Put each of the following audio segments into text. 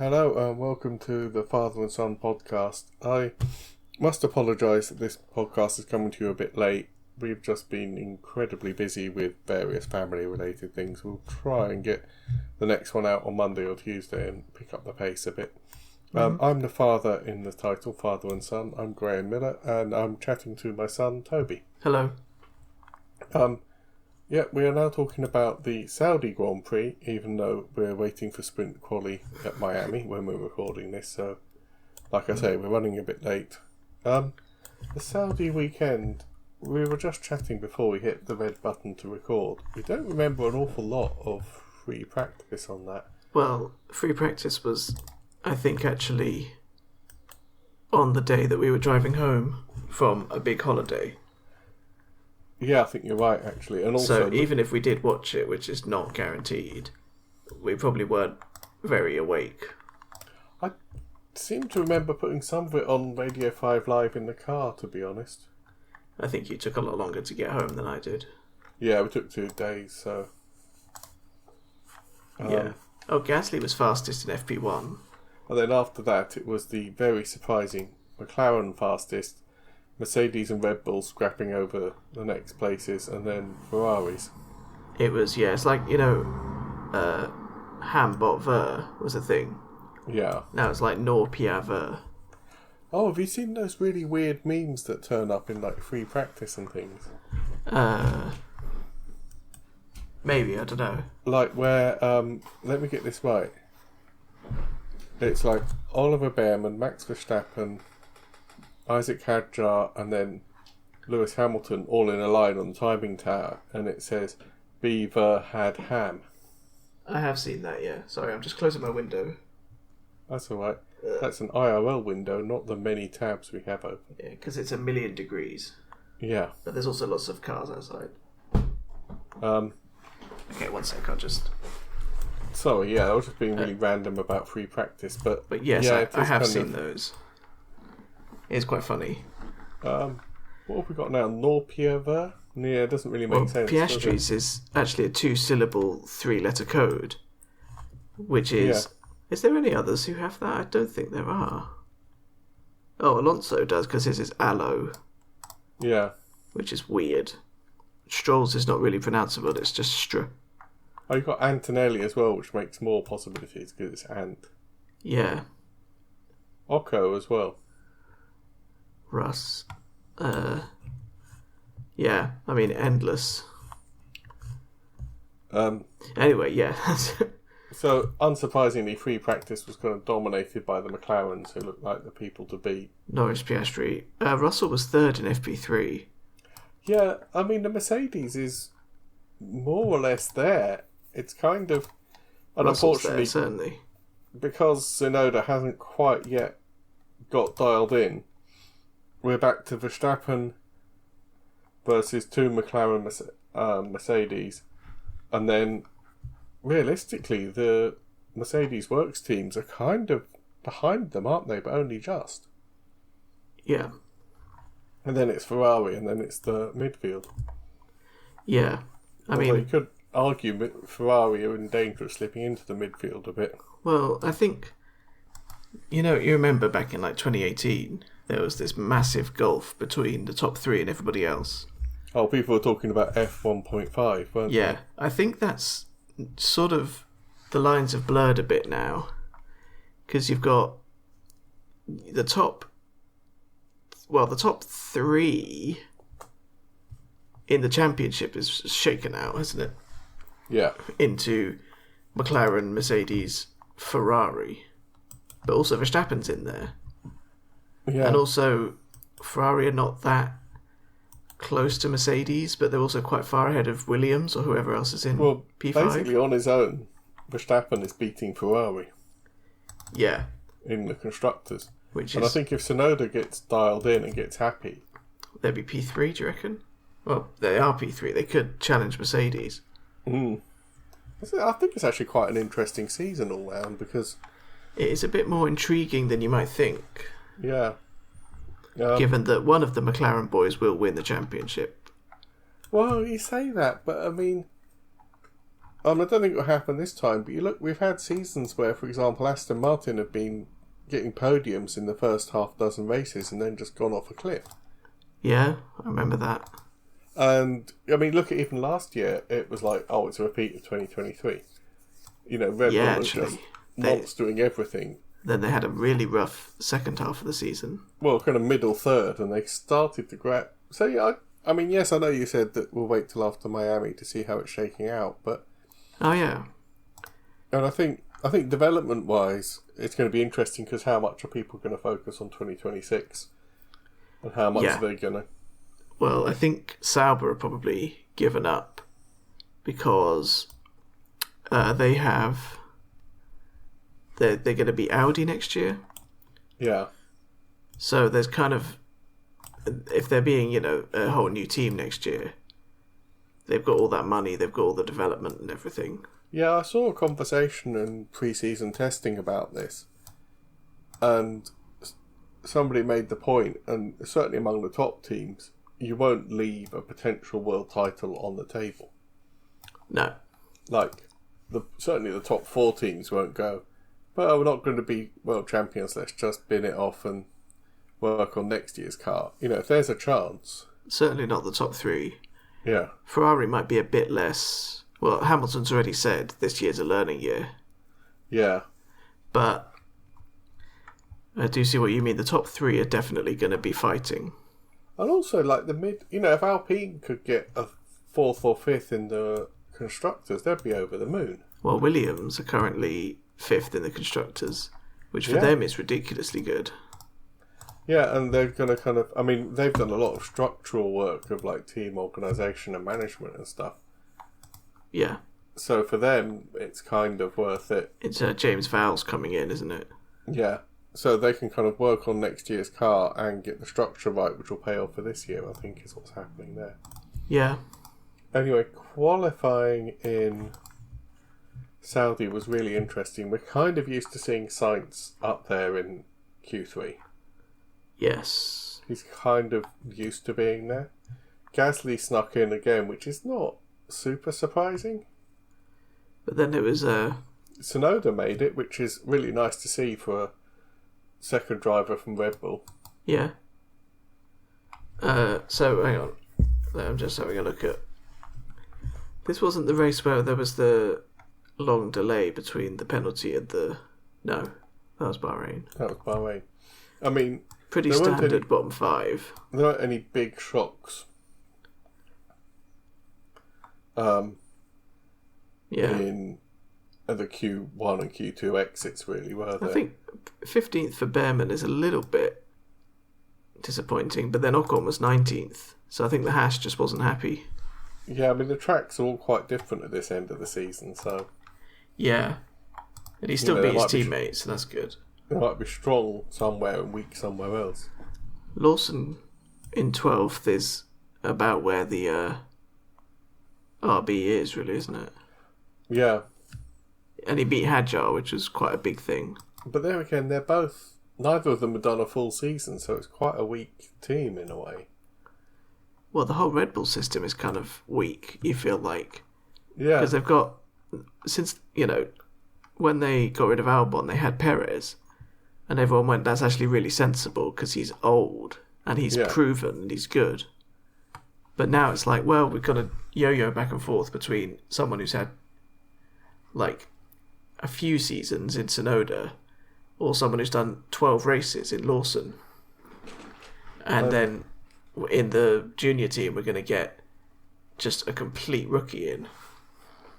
Hello and welcome to the Father and Son podcast. I must apologise that this podcast is coming to you a bit late. We've just been incredibly busy with various family related things. We'll try and get the next one out on Monday or Tuesday and pick up the pace a bit. I'm the father in the title, Father and Son. I'm Graham Miller and I'm chatting to my son Toby. Hello. We are now talking about the Saudi Grand Prix, even though we're waiting for sprint quali at Miami when we're recording this. So, like I say, we're running a bit late. The Saudi weekend, we were just chatting before we hit the red button to record. We don't remember an awful lot of free practice on that. Well, free practice was, I think, actually on the day that we were driving home from a big holiday. Yeah, I think you're right, actually. And also, so even if we did watch it, which is not guaranteed, we probably weren't very awake. I seem to remember putting some of it on Radio 5 Live in the car, to be honest. I think you took a lot longer to get home than I did. Yeah, we took 2 days, so... yeah. Oh, Gasly was fastest in FP1. And then after that, it was the very surprising McLaren fastest, Mercedes and Red Bull scrapping over the next places, and then Ferraris. It was, it's like, Ham Bot Ver was a thing. Yeah. Now it's like Nor Pia Ver. Oh, have you seen those really weird memes that turn up in, like, free practice and things? Maybe, I don't know. Like where, let me get this right. It's like Oliver Behrman, Max Verstappen, Isaac Hadjar, and then Lewis Hamilton all in a line on the timing tower, and it says Beaver had ham. I have seen that, yeah. Sorry, I'm just closing my window. That's alright. That's an IRL window, not the many tabs we have open. Yeah, because it's 1,000,000 degrees. Yeah. But there's also lots of cars outside. Okay, one sec, I'll just... Sorry, I was just being really random about free practice, but yes, yeah, I have seen those. It's quite funny. What have we got now? Norpiever? Yeah, it doesn't really make sense. Piastri's is actually a 2-syllable, 3-letter code, which is... Yeah. Is there any others who have that? I don't think there are. Oh, Alonso does, because his is Aloe. Yeah. Which is weird. Stroll's is not really pronounceable, it's just Str. Oh, you've got Antonelli as well, which makes more possibilities, because it's Ant. Yeah. Occo as well. Russ. Yeah, I mean, endless. Anyway, yeah. So, unsurprisingly, free practice was kind of dominated by the McLarens, who looked like the people to beat. Norris, Piastri. Russell was third in FP3. Yeah, I mean, the Mercedes is more or less there. It's kind of... And Russell's unfortunately, there, certainly. Because Tsunoda hasn't quite yet got dialed in, we're back to Verstappen versus 2 McLaren Mercedes. And then, realistically, the Mercedes Works teams are kind of behind them, aren't they? But only just. Yeah. And then it's Ferrari, and then it's the midfield. Yeah. Although you could argue Ferrari are in danger of slipping into the midfield a bit. Well, I think... you remember back in, 2018, there was this massive gulf between the top 3 and everybody else. Oh, people were talking about F1.5, weren't they? Yeah, I think that's sort of... the lines have blurred a bit now. Because you've got the top 3 in the championship is shaken out, hasn't it? Yeah. Into McLaren, Mercedes, Ferrari. But also Verstappen's in there. Yeah. And also Ferrari are not that close to Mercedes, but they're also quite far ahead of Williams or whoever else is in P5. Basically on his own, Verstappen is beating Ferrari. Yeah. In the constructors. And I think if Tsunoda gets dialed in and gets happy... They'd be P3, do you reckon? Well, they are P3. They could challenge Mercedes. I think it's actually quite an interesting season all round because... It is a bit more intriguing than you might think. Yeah. Given that one of the McLaren boys will win the championship. Well, you say that, but I mean... I don't think it'll happen this time, but you look, we've had seasons where, for example, Aston Martin have been getting podiums in the first half dozen races and then just gone off a cliff. Yeah, I remember that. And, I mean, look at even last year, it was like, oh, it's a repeat of 2023. You know, Red Bull was just monstering everything. Then they had a really rough second half of the season. Well, kind of middle third, and they started to grab... So, yeah, I mean, yes, I know you said that we'll wait till after Miami to see how it's shaking out, but... Oh, yeah. And I think development-wise, it's going to be interesting because how much are people going to focus on 2026? And how much are they going to... Well, I think Sauber are probably given up because they have... They're going to be Audi next year. Yeah. So there's kind of... If they're being, a whole new team next year, they've got all that money, they've got all the development and everything. Yeah, I saw a conversation in pre-season testing about this. And somebody made the point, and certainly among the top teams, you won't leave a potential world title on the table. No. Like, certainly the top 4 teams won't go, well, we're not going to be world champions, let's just bin it off and work on next year's car. If there's a chance... Certainly not the top 3. Yeah. Ferrari might be a bit less... Well, Hamilton's already said this year's a learning year. Yeah. But I do see what you mean. The top 3 are definitely going to be fighting. And also, like, the mid... if Alpine could get a 4th or 5th in the constructors, they'd be over the moon. Well, Williams are currently 5th in the constructors, which for them is ridiculously good. Yeah, and they're going to kind of... I mean, they've done a lot of structural work of, like, team organisation and management and stuff. Yeah. So for them, it's kind of worth it. It's James Vowles coming in, isn't it? Yeah. So they can kind of work on next year's car and get the structure right, which will pay off for this year, I think, is what's happening there. Yeah. Anyway, qualifying in Saudi was really interesting. We're kind of used to seeing Sainz up there in Q3. Yes. He's kind of used to being there. Gasly snuck in again, which is not super surprising. But then it was... Tsunoda made it, which is really nice to see for a second driver from Red Bull. Yeah. So, hang on. I'm just having a look at... This wasn't the race where there was the long delay between the penalty and the... No, that was Bahrain. That was Bahrain. I mean... Pretty standard bottom 5. There weren't any big shocks. In the Q1 and Q2 exits, really, were there? I think 15th for Behrman is a little bit disappointing, but then Ocon was 19th, so I think the Haas just wasn't happy. Yeah, I mean, the tracks are all quite different at this end of the season, so... Yeah. And he still beat his teammates, so that's good. They might be strong somewhere and weak somewhere else. Lawson in 12th is about where the RB is, really, isn't it? Yeah. And he beat Hadjar, which was quite a big thing. But there again, neither of them have done a full season, so it's quite a weak team in a way. Well, the whole Red Bull system is kind of weak, you feel like. Yeah. Because they've got, since, when they got rid of Albon, they had Perez. And everyone went, that's actually really sensible because he's old and he's proven and he's good. But now it's like, well, we've got to yo-yo back and forth between someone who's had like a few seasons in Tsunoda or someone who's done 12 races in Lawson. And then in the junior team, we're going to get just a complete rookie in.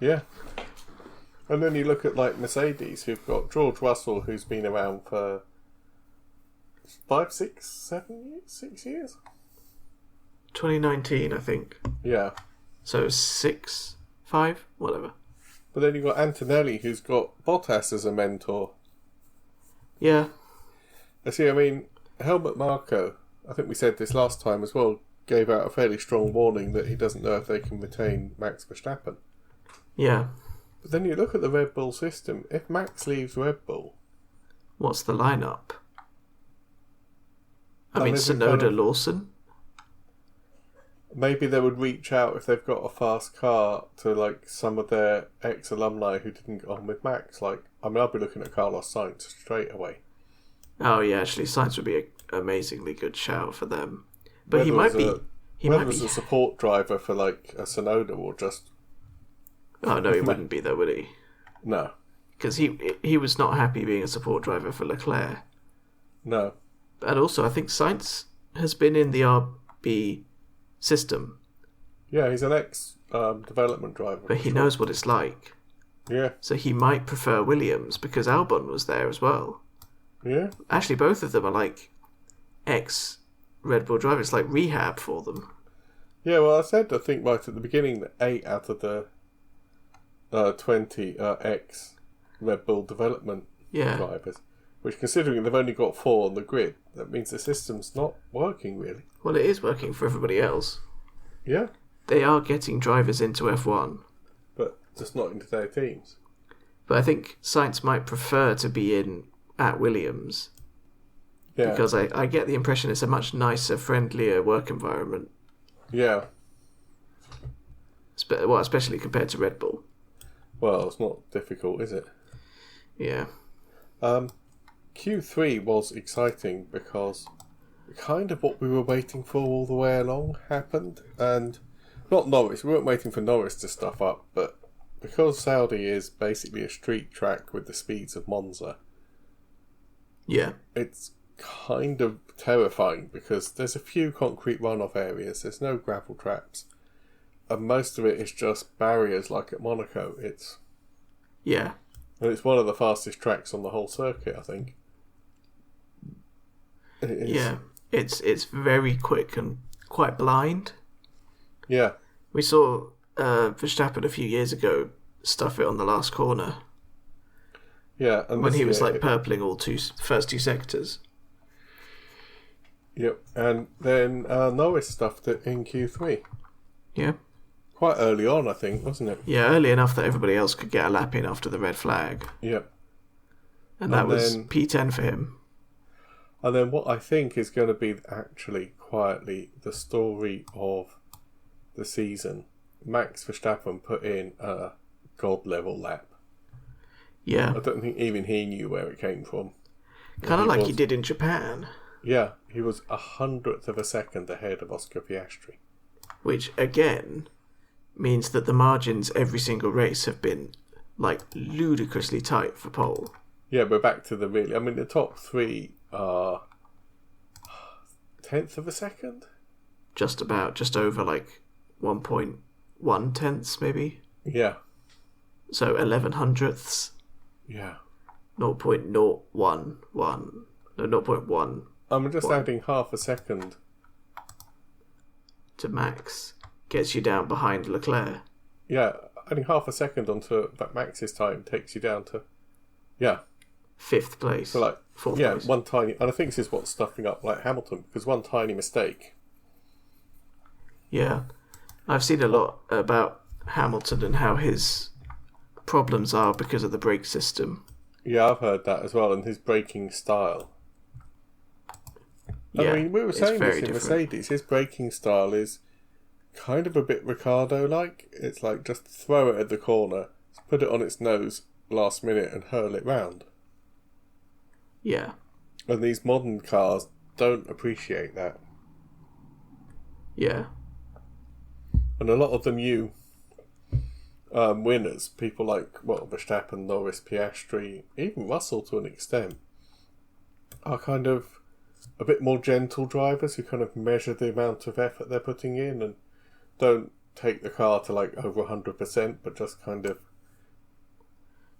Yeah. And then you look at like Mercedes, who've got George Russell, who's been around for 5, 6, 7 years, 6 years. 2019, I think. Yeah. So 6, 5, whatever. But then you've got Antonelli, who's got Bottas as a mentor. Yeah. See, I mean, Helmut Marko, I think we said this last time as well, gave out a fairly strong warning that he doesn't know if they can retain Max Verstappen. Yeah. But then you look at the Red Bull system. If Max leaves Red Bull... What's the lineup? I mean, Tsunoda, Lawson? maybe they would reach out if they've got a fast car to like some of their ex-alumni who didn't get on with Max. Like, I mean, I'll be looking at Carlos Sainz straight away. Oh yeah, actually, Sainz would be an amazingly good shout for them. But Whether he might be. Whether as a support driver for like a Sonoda or just. Oh no, he wouldn't be though, would he? No. Because he was not happy being a support driver for Leclerc. No. And also, I think Sainz has been in the RB system. Yeah, he's an ex-development driver. But he knows what it's like. Yeah. So he might prefer Williams, because Albon was there as well. Yeah. Actually, both of them are like ex-Red Bull drivers. It's like rehab for them. Yeah, well, I think right at the beginning that 8 out of the 20 are ex-Red Bull development drivers. Which, considering they've only got 4 on the grid, that means the system's not working, really. Well, it is working for everybody else. Yeah. They are getting drivers into F1. But just not into their teams. But I think Sainz might prefer to be in at Williams. Yeah. Because I get the impression it's a much nicer, friendlier work environment. Yeah. Well, especially compared to Red Bull. Well, it's not difficult, is it? Yeah. Q3 was exciting because kind of what we were waiting for all the way along happened. And not Norris, we weren't waiting for Norris to stuff up, but because Saudi is basically a street track with the speeds of Monza, yeah, it's kind of terrifying because there's a few concrete runoff areas, there's no gravel traps, and most of it is just barriers like at Monaco. Yeah. And it's one of the fastest tracks on the whole circuit, I think. Yeah, it's very quick and quite blind. Yeah. We saw Verstappen a few years ago stuff it on the last corner. Yeah, and when he was like purpling all first two sectors. Yep, and then Norris stuffed it in Q3. Yeah. Quite early on, I think, wasn't it? Yeah, early enough that everybody else could get a lap in after the red flag. Yep. And that was P10 for him. And then what I think is going to be actually quietly the story of the season, Max Verstappen put in a god-level lap. Yeah. I don't think even he knew where it came from. Kind of like he did in Japan. Yeah, he was 100th of a second ahead of Oscar Piastri. Which, again, means that the margins every single race have been, like, ludicrously tight for pole. Yeah, we're back to the top 3 are 10th of a second? Just over, like, 1.1 tenths, maybe? Yeah. So 11 hundredths. Yeah. 0.011. No, 0.1. I'm just adding half a second to Max gets you down behind Leclerc. Yeah, adding half a second onto Max's time takes you down to 5th place. So like 4th place. One tiny, and I think this is what's stuffing up like Hamilton, because one tiny mistake. Yeah, I've seen a lot about Hamilton and how his problems are because of the brake system. Yeah, I've heard that as well, and his braking style. Yeah, I mean, we were saying this in different. Mercedes. His braking style is kind of a bit Ricciardo-like. It's like just throw it at the corner, put it on its nose last minute, and hurl it round. Yeah. And these modern cars don't appreciate that. Yeah. And a lot of the new winners, people like Verstappen, Norris, Piastri, even Russell to an extent, are kind of a bit more gentle drivers who kind of measure the amount of effort they're putting in and don't take the car to like over 100%, but just kind of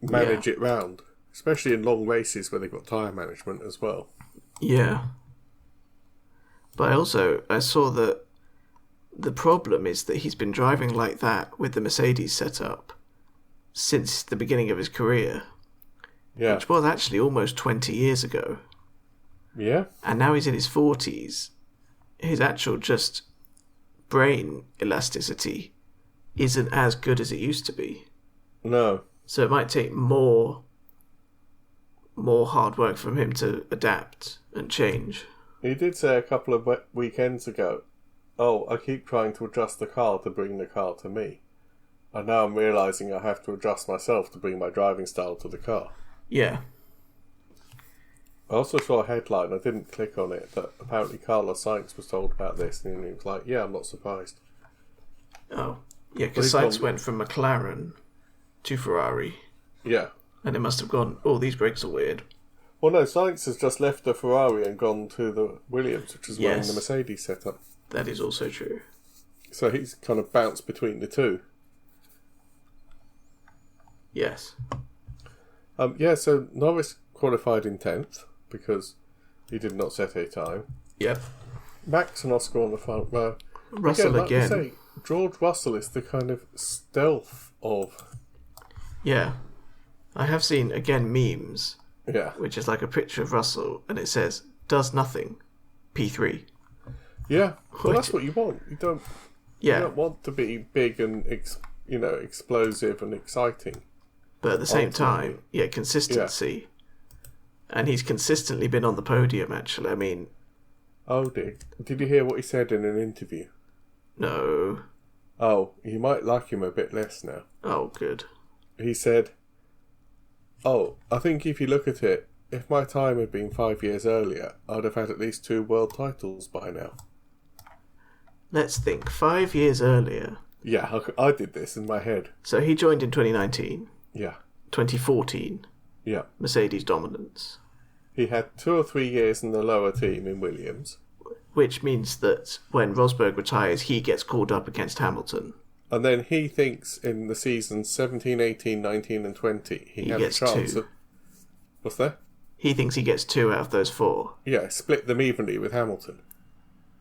manage it round. Especially in long races where they've got tyre management as well. Yeah. But I saw that the problem is that he's been driving like that with the Mercedes setup since the beginning of his career. Yeah. Which was actually almost 20 years ago. Yeah. And now he's in his 40s. His actual just brain elasticity isn't as good as it used to be. No. So it might take more hard work from him to adapt and change. He did say a couple of weekends ago oh, I keep trying to adjust the car to bring the car to me. And now I'm realising I have to adjust myself to bring my driving style to the car. Yeah. I also saw a headline, I didn't click on it, that apparently Carlos Sainz was told about this, and he was like, yeah, I'm not surprised. Oh. Yeah, because Sainz went from McLaren to Ferrari. Yeah. And it must have gone, oh, these brakes are weird. Well, no, Sainz has just left the Ferrari and gone to the Williams, which is wearing the Mercedes setup. That is also true. So he's kind of bounced between the two. Yes. So Norris qualified in 10th because he did not set a time. Yep. Max and Oscar on the front row. Russell again. Say, George Russell is the kind of stealth of... Yeah. I have seen, again, memes. Yeah. Which is like a picture of Russell, and it says, does nothing, P3. Yeah. Well, that's what you want. You don't want to be big and explosive and exciting. But at the same time, consistency. Yeah. And he's consistently been on the podium, actually. I mean... Oh, did you hear what he said in an interview? No. Oh, you might like him a bit less now. Oh, good. He said, oh, I think if you look at it, if my time had been 5 years earlier, I'd have had at least 2 world titles by now. Let's think. 5 years earlier. Yeah, I did this in my head. So he joined in 2019. Yeah. 2014. Yeah. Mercedes dominance. He had 2 or 3 years in the lower team in Williams. Which means that when Rosberg retires, he gets called up against Hamilton. And then he thinks in the seasons 17, 18, 19 and 20, he had a chance 2. of... What's that? He thinks he gets 2 out of those 4. Yeah, split them evenly with Hamilton.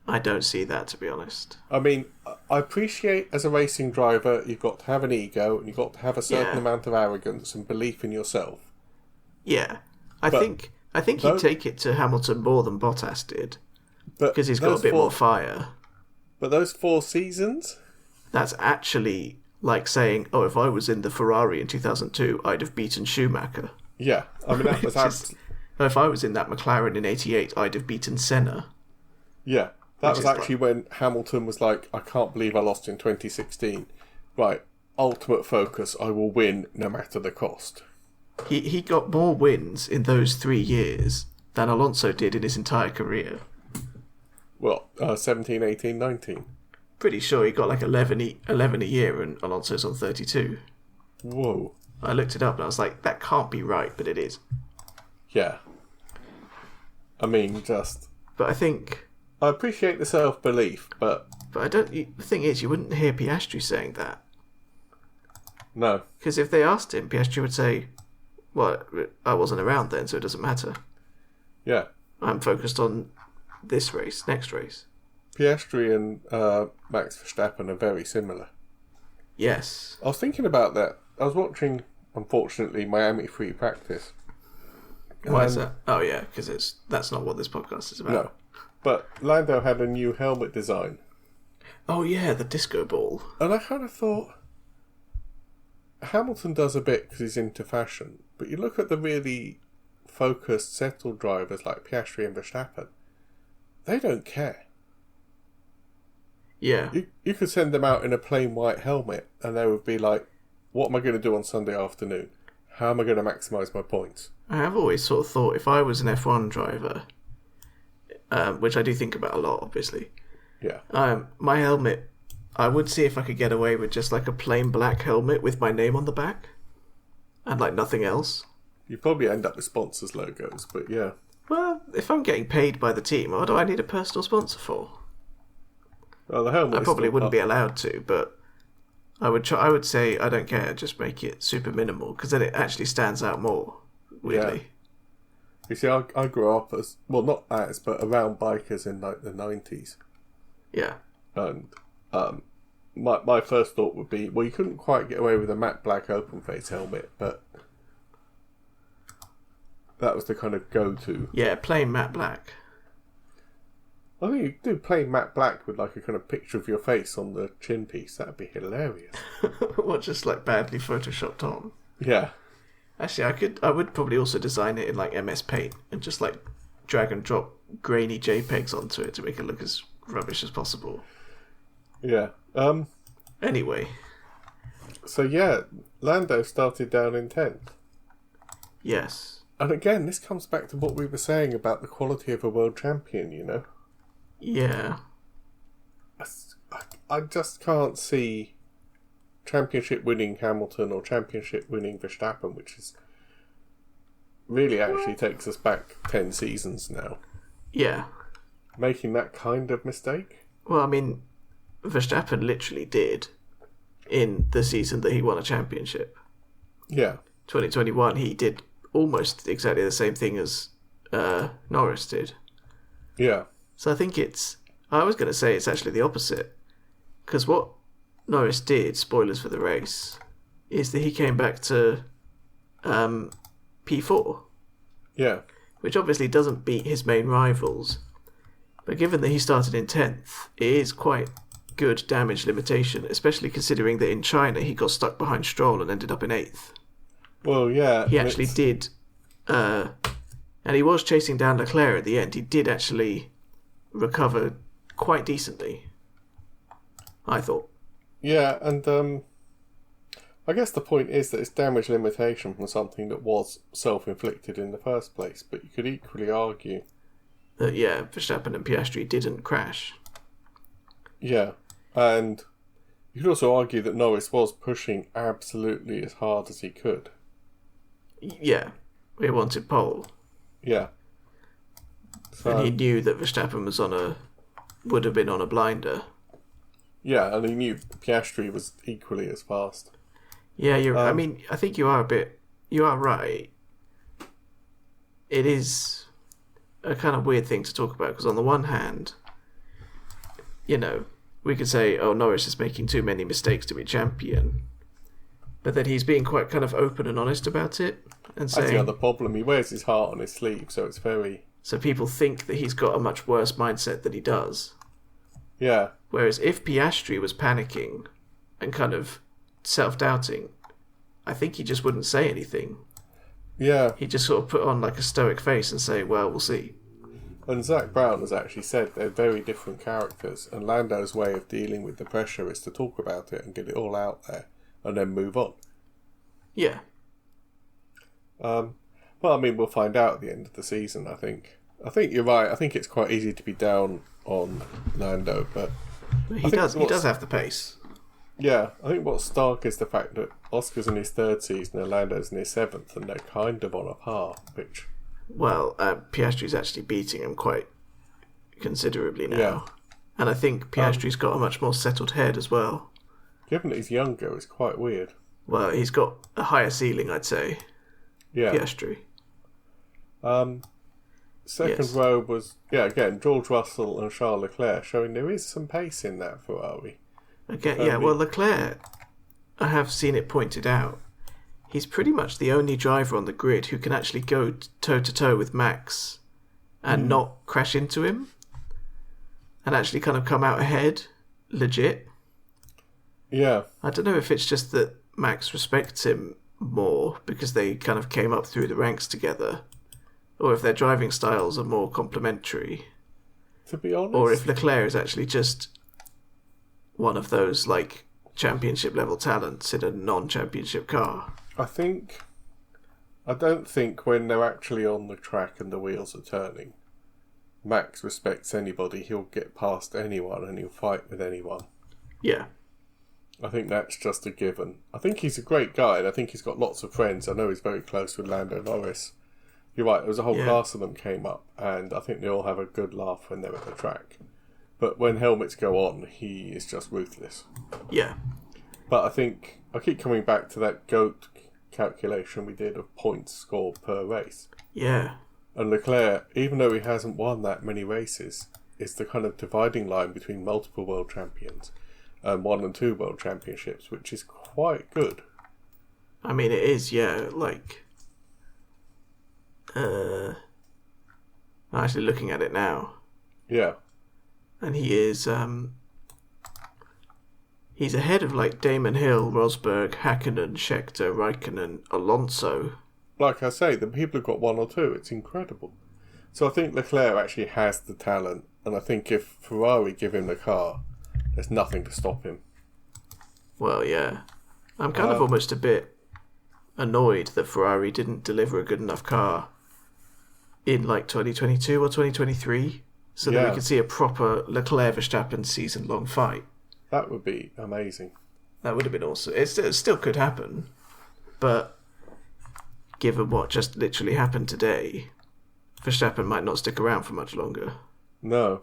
I don't see that, to be honest. I mean, I appreciate as a racing driver, you've got to have an ego and you've got to have a certain amount of arrogance and belief in yourself. Yeah. I think he'd take it to Hamilton more than Bottas did. Because he's got a bit more fire. But those 4 seasons? That's actually like saying, oh, if I was in the Ferrari in 2002, I'd have beaten Schumacher. Yeah. I mean, that was... if I was in that McLaren in 88, I'd have beaten Senna. Yeah. That was actually when Hamilton was like, I can't believe I lost in 2016. Right, ultimate focus, I will win no matter the cost. He got more wins in those 3 years than Alonso did in his entire career. Well, 17, 18, 19. Pretty sure he got like 11 a year and Alonso's on 32. Whoa. I looked it up and I was like, that can't be right, but it is. Yeah. I mean, just... But I think... I appreciate the self-belief, but... But I don't... The thing is, you wouldn't hear Piastri saying that. No. Because if they asked him, Piastri would say, well, I wasn't around then, so it doesn't matter. Yeah. I'm focused on this race, next race. Piastri and Max Verstappen are very similar. Yes. I was thinking about that. I was watching, unfortunately, Miami Free Practice. Why is that? Oh, yeah, because that's not what this podcast is about. No. But Lando had a new helmet design. Oh, yeah, the disco ball. And I kind of thought, Hamilton does a bit because he's into fashion, but you look at the really focused, settled drivers like Piastri and Verstappen, they don't care. Yeah. You could send them out in a plain white helmet and they would be like, what am I going to do on Sunday afternoon? How am I going to maximise my points? I have always sort of thought if I was an F1 driver, which I do think about a lot, obviously. Yeah. My helmet, I would see if I could get away with just like a plain black helmet with my name on the back and like nothing else. You probably end up with sponsors' logos, but yeah. Well, if I'm getting paid by the team, what do I need a personal sponsor for? Well, the helmet. I probably wouldn't be allowed to, but I would say I don't care. Just make it super minimal because then it actually stands out more. Weirdly. Yeah. You see, I grew up as not as, but around bikers in like the 90s. Yeah. And my first thought would be, well, you couldn't quite get away with a matte black open face helmet, but that was the kind of go-to. Yeah, plain matte black. I think you could do plain matte black with like a kind of picture of your face on the chin piece. That'd be hilarious. What, just like badly photoshopped on? Yeah. Actually, I would probably also design it in like MS Paint and just like drag and drop grainy JPEGs onto it to make it look as rubbish as possible. Yeah. Anyway. So yeah, Lando started down in 10th. Yes. And again, this comes back to what we were saying about the quality of a world champion, you know? Yeah. I just can't see championship winning Hamilton or championship winning Verstappen, which is really actually takes us back 10 seasons now. Yeah. Making that kind of mistake? Well, I mean, Verstappen literally did in the season that he won a championship. Yeah. 2021, he did almost exactly the same thing as Norris did. Yeah. So I think I was going to say it's actually the opposite. Because what Norris did, spoilers for the race, is that he came back to P4. Yeah. Which obviously doesn't beat his main rivals. But given that he started in 10th, it is quite good damage limitation, especially considering that in China he got stuck behind Stroll and ended up in 8th. Well, yeah. He actually did, and he was chasing down Leclerc at the end. He did actually recover quite decently, I thought. Yeah, and I guess the point is that it's damage limitation from something that was self-inflicted in the first place, but you could equally argue that, yeah, Verstappen and Piastri didn't crash. Yeah, and you could also argue that Norris was pushing absolutely as hard as he could. Yeah, he wanted pole. Yeah. So, and he knew that Verstappen would have been on a blinder. Yeah, and he knew Piastri was equally as fast. Yeah, I mean, I think you are right. It is a kind of weird thing to talk about, because on the one hand, you know, we could say, oh, Norris is making too many mistakes to be champion. But then he's being quite kind of open and honest about it. And saying, that's the other problem. He wears his heart on his sleeve, so it's very... So people think that he's got a much worse mindset than he does. Yeah. Whereas if Piastri was panicking and kind of self-doubting, I think he just wouldn't say anything. Yeah. He'd just sort of put on like a stoic face and say, well, we'll see. And Zach Brown has actually said they're very different characters, and Lando's way of dealing with the pressure is to talk about it and get it all out there and then move on. Yeah. Well, I mean, we'll find out at the end of the season, I think. I think you're right. I think it's quite easy to be down on Lando, but... He does have the pace. Yeah, I think what's stark is the fact that Oscar's in his 3rd season and Lando's in his 7th, and they're kind of on a par, which... Well, Piastri's actually beating him quite considerably now. Yeah. And I think Piastri's got a much more settled head as well. Given that he's younger, it's quite weird. Well, he's got a higher ceiling, I'd say. Yeah. Piastri. Second row was, again, George Russell and Charles Leclerc, showing there is some pace in that Ferrari. Okay, well, Leclerc, I have seen it pointed out, he's pretty much the only driver on the grid who can actually go toe-to-toe with Max and not crash into him and actually kind of come out ahead, legit. Yeah. I don't know if it's just that Max respects him more because they kind of came up through the ranks together, or if their driving styles are more complementary. To be honest. Or if Leclerc is actually just one of those, like, championship level talents in a non-championship car. I don't think when they're actually on the track and the wheels are turning, Max respects anybody. He'll get past anyone and he'll fight with anyone. Yeah. I think that's just a given. I think he's a great guy, and I think he's got lots of friends. I know he's very close with Lando Norris. You're right, there was a whole class of them came up, and I think they all have a good laugh when they're at the track. But when helmets go on, he is just ruthless. Yeah. But I think, I keep coming back to that GOAT calculation we did of points scored per race. Yeah. And Leclerc, even though he hasn't won that many races, is the kind of dividing line between multiple world champions and 1 and 2 world championships, which is quite good. I mean, it is, yeah, like... I'm actually looking at it now. Yeah. And he is, he's ahead of, like, Damon Hill, Rosberg, Hakkinen, Scheckter, Raikkonen, Alonso. Like I say, the people who've got 1 or 2, it's incredible. So I think Leclerc actually has the talent, and I think if Ferrari give him the car, there's nothing to stop him. Well, yeah. I'm kind of almost a bit annoyed that Ferrari didn't deliver a good enough car in like 2022 or 2023 so that we could see a proper Leclerc-Verstappen season-long fight. That would be amazing. That would have been awesome. It still could happen, but given what just literally happened today, Verstappen might not stick around for much longer. No.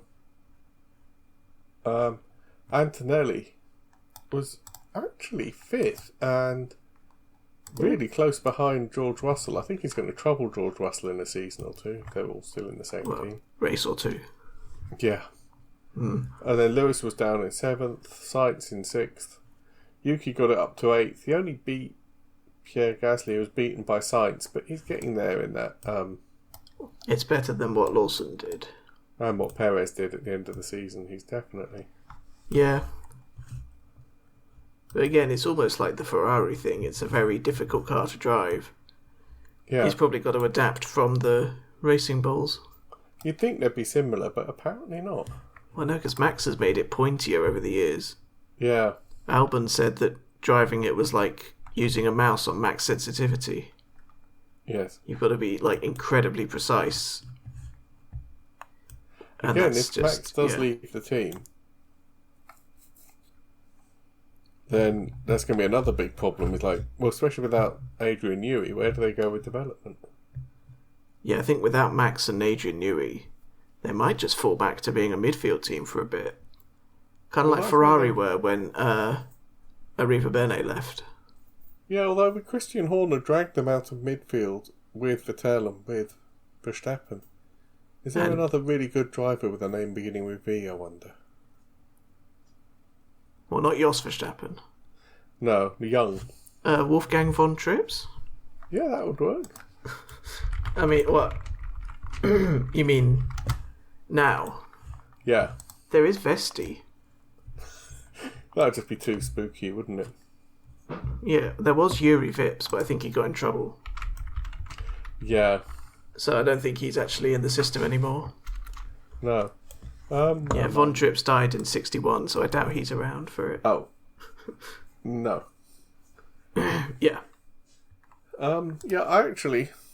Antonelli was actually fifth and really close behind George Russell. I think he's going to trouble George Russell in a season or two. They're all still in the same team. Race or two. Yeah. And then Lewis was down in 7th, Sainz in 6th. Yuki got it up to 8th. He only beat Pierre Gasly, who was beaten by Sainz, but he's getting there in that. It's better than what Lawson did. And what Perez did at the end of the season. He's definitely... Yeah. But again, it's almost like the Ferrari thing. It's a very difficult car to drive. Yeah. He's probably got to adapt from the racing bulls. You'd think they'd be similar, but apparently not. Well, no, because Max has made it pointier over the years. Yeah. Albon said that driving it was like using a mouse on max sensitivity. Yes. You've got to be like incredibly precise. And again, if Max does leave the team, then that's going to be another big problem. With especially without Adrian Newey, where do they go with development? Yeah, I think without Max and Adrian Newey, they might just fall back to being a midfield team for a bit. Kind of like Ferrari were when Arriva Bene left. Yeah, although with Christian Horner dragged them out of midfield with Vettel and with Verstappen. Is there another really good driver with a name beginning with V, I wonder? Well, not Jos Verstappen. No, young. Wolfgang von Trips? Yeah, that would work. I mean, what? You mean now? Yeah. There is Vesti. That'd just be too spooky, wouldn't it? Yeah, there was Yuri Vips, but I think he got in trouble. Yeah. So I don't think he's actually in the system anymore. No. Von Trips died in 61, so I doubt he's around for it. Oh. No. Yeah. I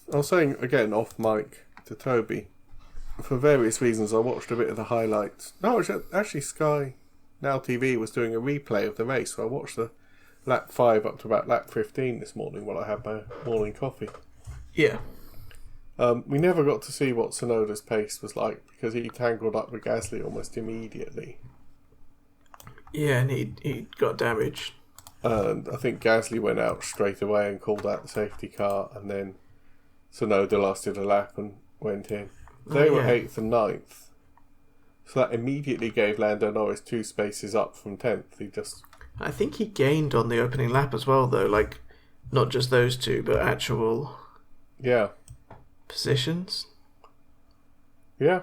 was saying again off mic to Toby, for various reasons I watched a bit of the highlights. No, actually Sky Now TV was doing a replay of the race, so I watched the lap 5 up to about lap 15 this morning while I had my morning coffee. Yeah. We never got to see what Tsunoda's pace was like because he tangled up with Gasly almost immediately. Yeah, and he got damaged. And I think Gasly went out straight away and called out the safety car, and then Tsunoda lasted a lap and went in. They were 8th and 9th. So that immediately gave Lando Norris 2 spaces up from 10th. I think he gained on the opening lap as well, though. Like, not just those two, but actual... Yeah. Positions. Yeah.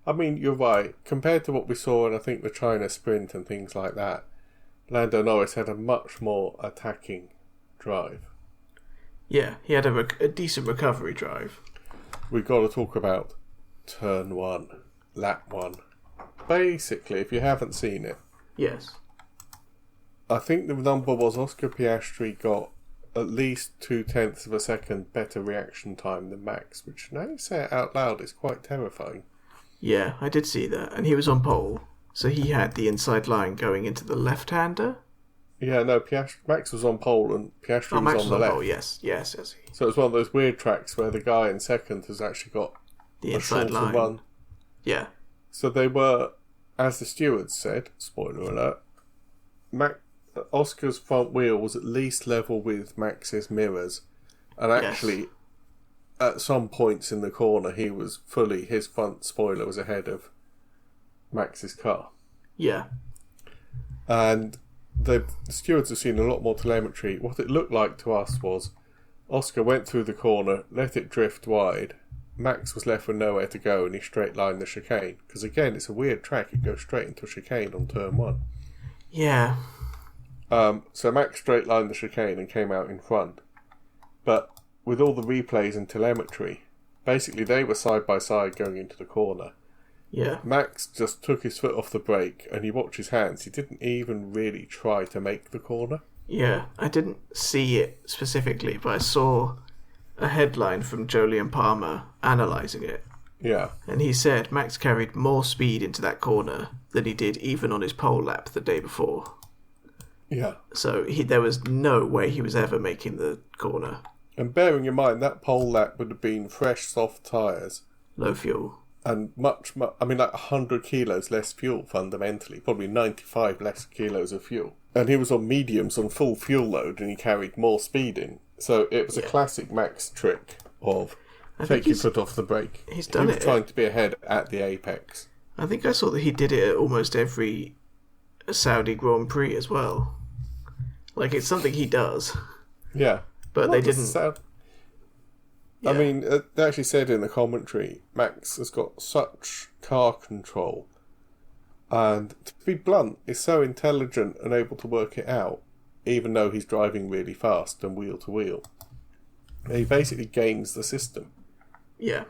I mean, you're right. Compared to what we saw in, I think, the China sprint and things like that, Lando Norris had a much more attacking drive. Yeah, he had a decent recovery drive. We've got to talk about turn 1, lap 1. Basically, if you haven't seen it... Yes. I think the number was Oscar Piastri got at least 0.2 of a second better reaction time than Max, which now you say it out loud is quite terrifying. Yeah, I did see that, and he was on pole, so he had the inside line going into the left-hander. Yeah, no, Max was on pole and Piastri was on the left. Pole, yes. So it's one of those weird tracks where the guy in second has actually got the a inside shorter line. run. Yeah. So they were, as the stewards said, spoiler alert, Oscar's front wheel was at least level with Max's mirrors, and actually, at some points in the corner, his front spoiler was ahead of Max's car. Yeah. And the stewards have seen a lot more telemetry. What it looked like to us was Oscar went through the corner, let it drift wide. Max was left with nowhere to go, and he straight lined the chicane. Because again, it's a weird track; it goes straight into a chicane on turn 1. Yeah. So Max straight lined the chicane and came out in front. But with all the replays and telemetry, basically they were side by side going into the corner. Yeah. Max just took his foot off the brake and he watched his hands. He didn't even really try to make the corner. Yeah, I didn't see it specifically, but I saw a headline from Jolyon Palmer analysing it. Yeah. And he said Max carried more speed into that corner than he did even on his pole lap the day before. Yeah. So there was no way he was ever making the corner. And bearing in mind, that pole lap would have been fresh, soft tyres. Low fuel. And much, like 100 kilos less fuel fundamentally. Probably 95 less kilos of fuel. And he was on mediums on full fuel load and he carried more speed in. So it was a classic Max trick of take your foot off the brake. He's done it. He was trying to be ahead at the apex. I think I saw that he did it at almost every Saudi Grand Prix as well. Like, it's something he does. Yeah. But they didn't... I mean, they actually said in the commentary, Max has got such car control. And to be blunt, is so intelligent and able to work it out, even though he's driving really fast and wheel to wheel. He basically games the system. Yeah.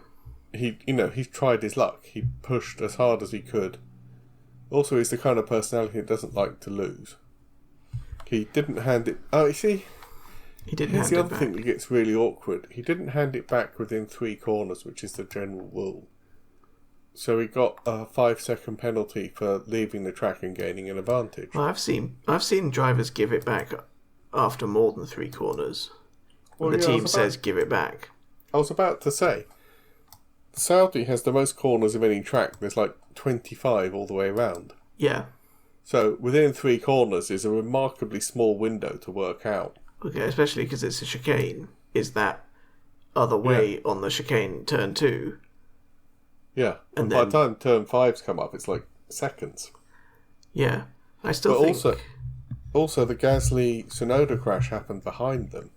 He's tried his luck. He pushed as hard as he could. Also, he's the kind of personality that doesn't like to lose. He didn't hand it... Oh, you see... He didn't Here's hand the it other back. thing that gets really awkward. He didn't hand it back within 3 corners, which is the general rule. So he got a 5-second penalty for leaving the track and gaining an advantage. Well, I've seen drivers give it back after more than 3 corners. Well, the team says give it back. I was about to say, Saudi has the most corners of any track. There's like 25 all the way around. Yeah. So within 3 corners is a remarkably small window to work out. Okay, especially because it's a chicane. Is that other way on the chicane turn 2? Yeah, and by the time turn 5's come up, it's like seconds. Yeah, I still think... Also, the Gasly-Tsunoda crash happened behind them.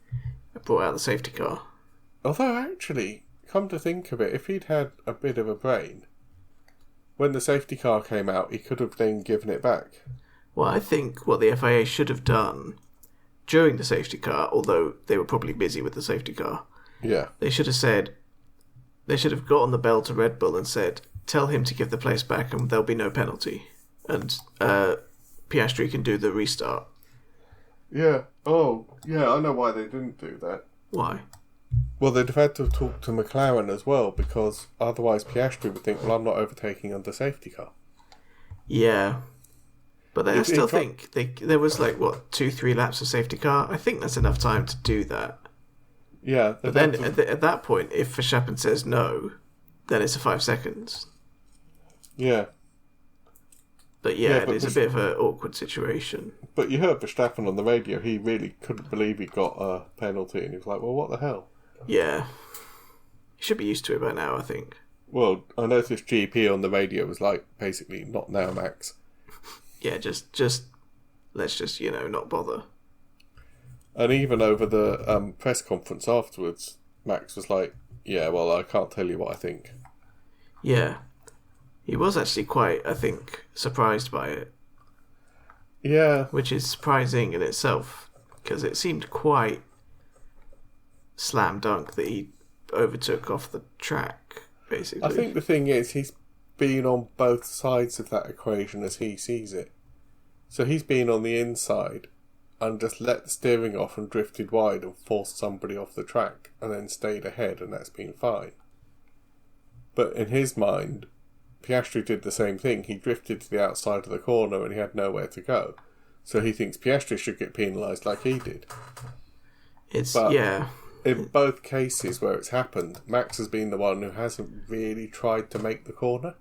It brought out the safety car. Although, actually, come to think of it, if he'd had a bit of a brain, when the safety car came out, he could have then given it back. Well, I think what the FIA should have done during the safety car, although they were probably busy with the safety car, they should have got on the bell to Red Bull and said, tell him to give the place back and there'll be no penalty. And Piastri can do the restart. Yeah. Oh, yeah, I know why they didn't do that. Why? Well, they'd have had to talk to McLaren as well, because otherwise Piastri would think, well, I'm not overtaking under safety car. Yeah. But I still think there was 2-3 laps of safety car. I think that's enough time to do that. Yeah. But then at that point, if Verstappen says no, then it's a 5 seconds. Yeah. But it is a bit of an awkward situation. But you heard Verstappen on the radio, he really couldn't believe he got a penalty, and he was like, well, what the hell? Yeah. He should be used to it by now, I think. Well, I noticed GP on the radio was like, basically, not now, Max. Yeah, let's just not bother. And even over the press conference afterwards, Max was like, yeah, well, I can't tell you what I think. Yeah. He was actually quite, I think, surprised by it. Yeah. Which is surprising in itself, because it seemed quite slam dunk that he overtook off the track, basically. I think the thing is, he's been on both sides of that equation as he sees it. So he's been on the inside and just let the steering off and drifted wide and forced somebody off the track and then stayed ahead, and that's been fine. But in his mind, Piastri did the same thing. He drifted to the outside of the corner and he had nowhere to go. So he thinks Piastri should get penalised like he did. In both cases where it's happened, Max has been the one who hasn't really tried to make the corner.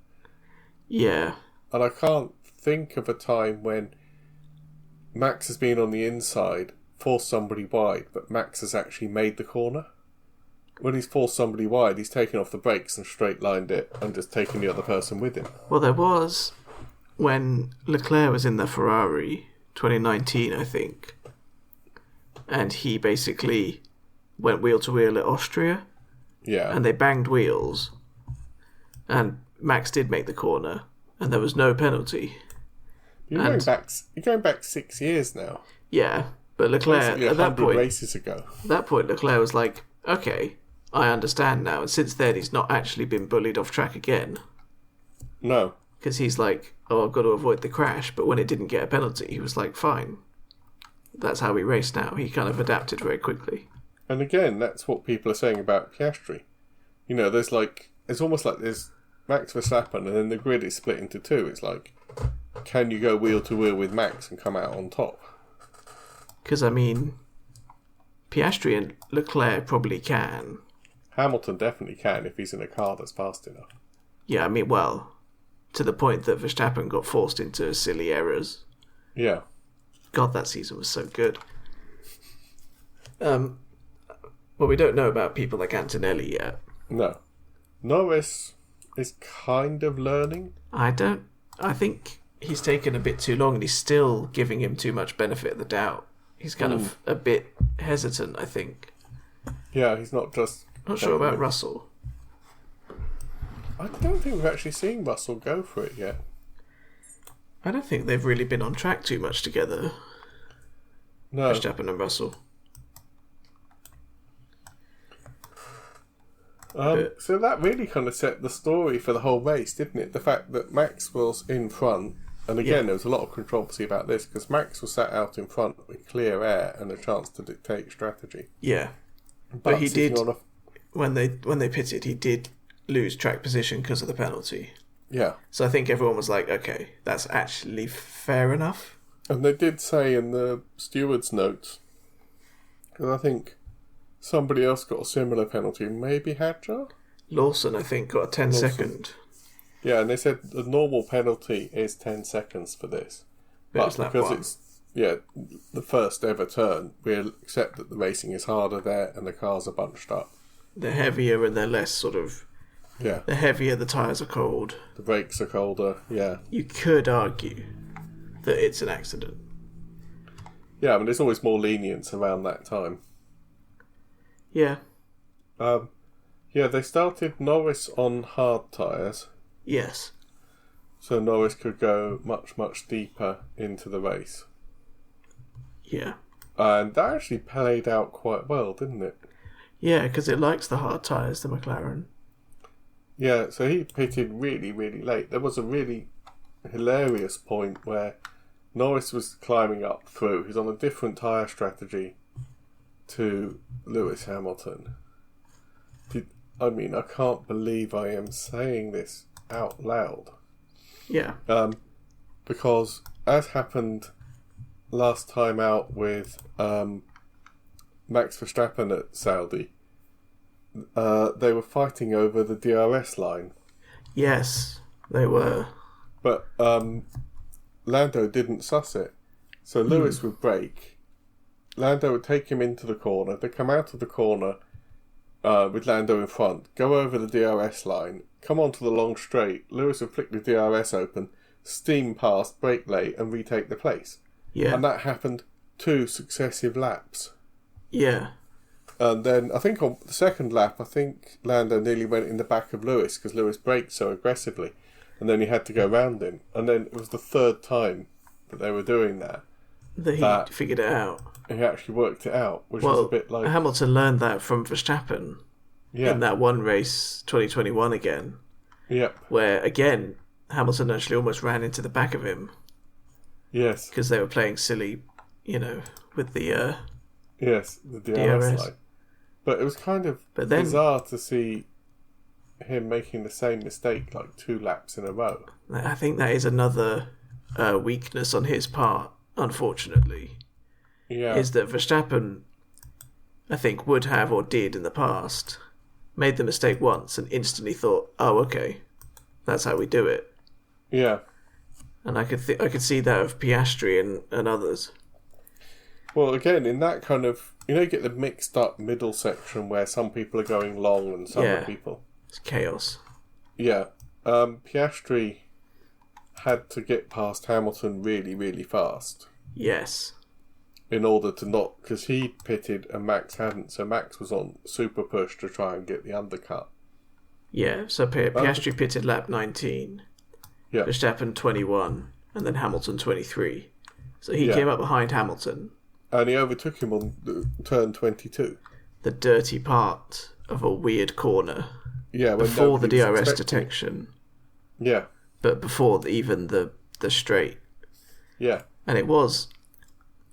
Yeah. And I can't think of a time when Max has been on the inside, forced somebody wide, but Max has actually made the corner. When he's forced somebody wide, he's taken off the brakes and straight-lined it and just taken the other person with him. Well, there was when Leclerc was in the Ferrari, 2019, I think, and he basically went wheel-to-wheel at Austria. Yeah. And they banged wheels. And Max did make the corner, and there was no penalty. You're going back 6 years now. Yeah, but Leclerc at that point, races ago. At that point, Leclerc was like, "Okay, I understand now." And since then, he's not actually been bullied off track again. No. Because he's like, oh, I've got to avoid the crash. But when it didn't get a penalty, he was like, fine. That's how we race now. He kind of adapted very quickly. And again, that's what people are saying about Piastri. You know, there's like, it's almost like there's Max Verstappen and then the grid is split into two. It's like, can you go wheel to wheel with Max and come out on top? Because, I mean, Piastri and Leclerc probably can. Hamilton definitely can if he's in a car that's fast enough. Yeah, I mean, well, to the point that Verstappen got forced into silly errors. Yeah. God, that season was so good. Well, we don't know about people like Antonelli yet. No. Norris is kind of learning. I think he's taken a bit too long and he's still giving him too much benefit of the doubt. He's kind of a bit hesitant, I think. Yeah, he's not just... Not sure about Russell. I don't think we've actually seen Russell go for it yet. I don't think they've really been on track too much together. No. Verstappen and Russell. So that really kind of set the story for the whole race, didn't it? The fact that Max was in front, and again, there was a lot of controversy about this, because Max was sat out in front with clear air and a chance to dictate strategy. Yeah. But he did, when they pitted, he did lose track position because of the penalty. Yeah. So I think everyone was like, okay, that's actually fair enough. And they did say in the steward's notes, because I think somebody else got a similar penalty, maybe Hadjar? Lawson, I think, got a 10-second. Yeah, and they said the normal penalty is 10 seconds for this. But because it's the first ever turn, we'll accept that the racing is harder there and the cars are bunched up. They're heavier and they're less sort of... Yeah. The heavier, the tyres are cold. The brakes are colder, yeah. You could argue that it's an accident. Yeah, but there's always more lenience around that time. Yeah. Yeah, they started Norris on hard tyres. Yes. So Norris could go much, much deeper into the race. Yeah. And that actually played out quite well, didn't it? Yeah, because it likes the hard tyres, the McLaren. Yeah, so he pitted really, really late. There was a really hilarious point where Norris was climbing up through. He's on a different tyre strategy to Lewis Hamilton. I can't believe I am saying this out loud. Yeah. Because as happened last time out with Max Verstappen at Saudi, they were fighting over the DRS line. Yes, they were. But Lando didn't suss it. So Lewis would brake. Lando would take him into the corner. They'd come out of the corner with Lando in front, go over the DRS line, come onto the long straight. Lewis would flick the DRS open, steam past, brake late, and retake the place. Yeah. And that happened 2 successive laps. Yeah. And then, I think on the second lap, Lando nearly went in the back of Lewis because Lewis braked so aggressively. And then he had to go round him. And then it was the third time that they were doing that. That he figured it out. He actually worked it out, which was a bit like... Hamilton learned that from Verstappen in that one race, 2021 again. Yep. Where, again, Hamilton actually almost ran into the back of him. Yes. Because they were playing silly, with the... Yes, the DRS line. But it was kind of bizarre to see him making the same mistake like 2 laps in a row. I think that is another weakness on his part, unfortunately. Yeah. Is that Verstappen, I think, would have or did in the past, made the mistake once and instantly thought, oh, okay, that's how we do it. Yeah. And I could see that of Piastri and others. Well, again, in that kind of... you get the mixed up middle section where some people are going long and some people... It's chaos. Yeah. Piastri had to get past Hamilton really, really fast. Yes. In order to not... because he pitted and Max hadn't, so Max was on super push to try and get the undercut. Yeah, so Piastri pitted lap 19. Yeah. Verstappen 21, and then Hamilton 23. So he came up behind Hamilton. And he overtook him on turn 22. The dirty part of a weird corner. Yeah, when before the DRS detection. Yeah. but before even the straight. Yeah. And it was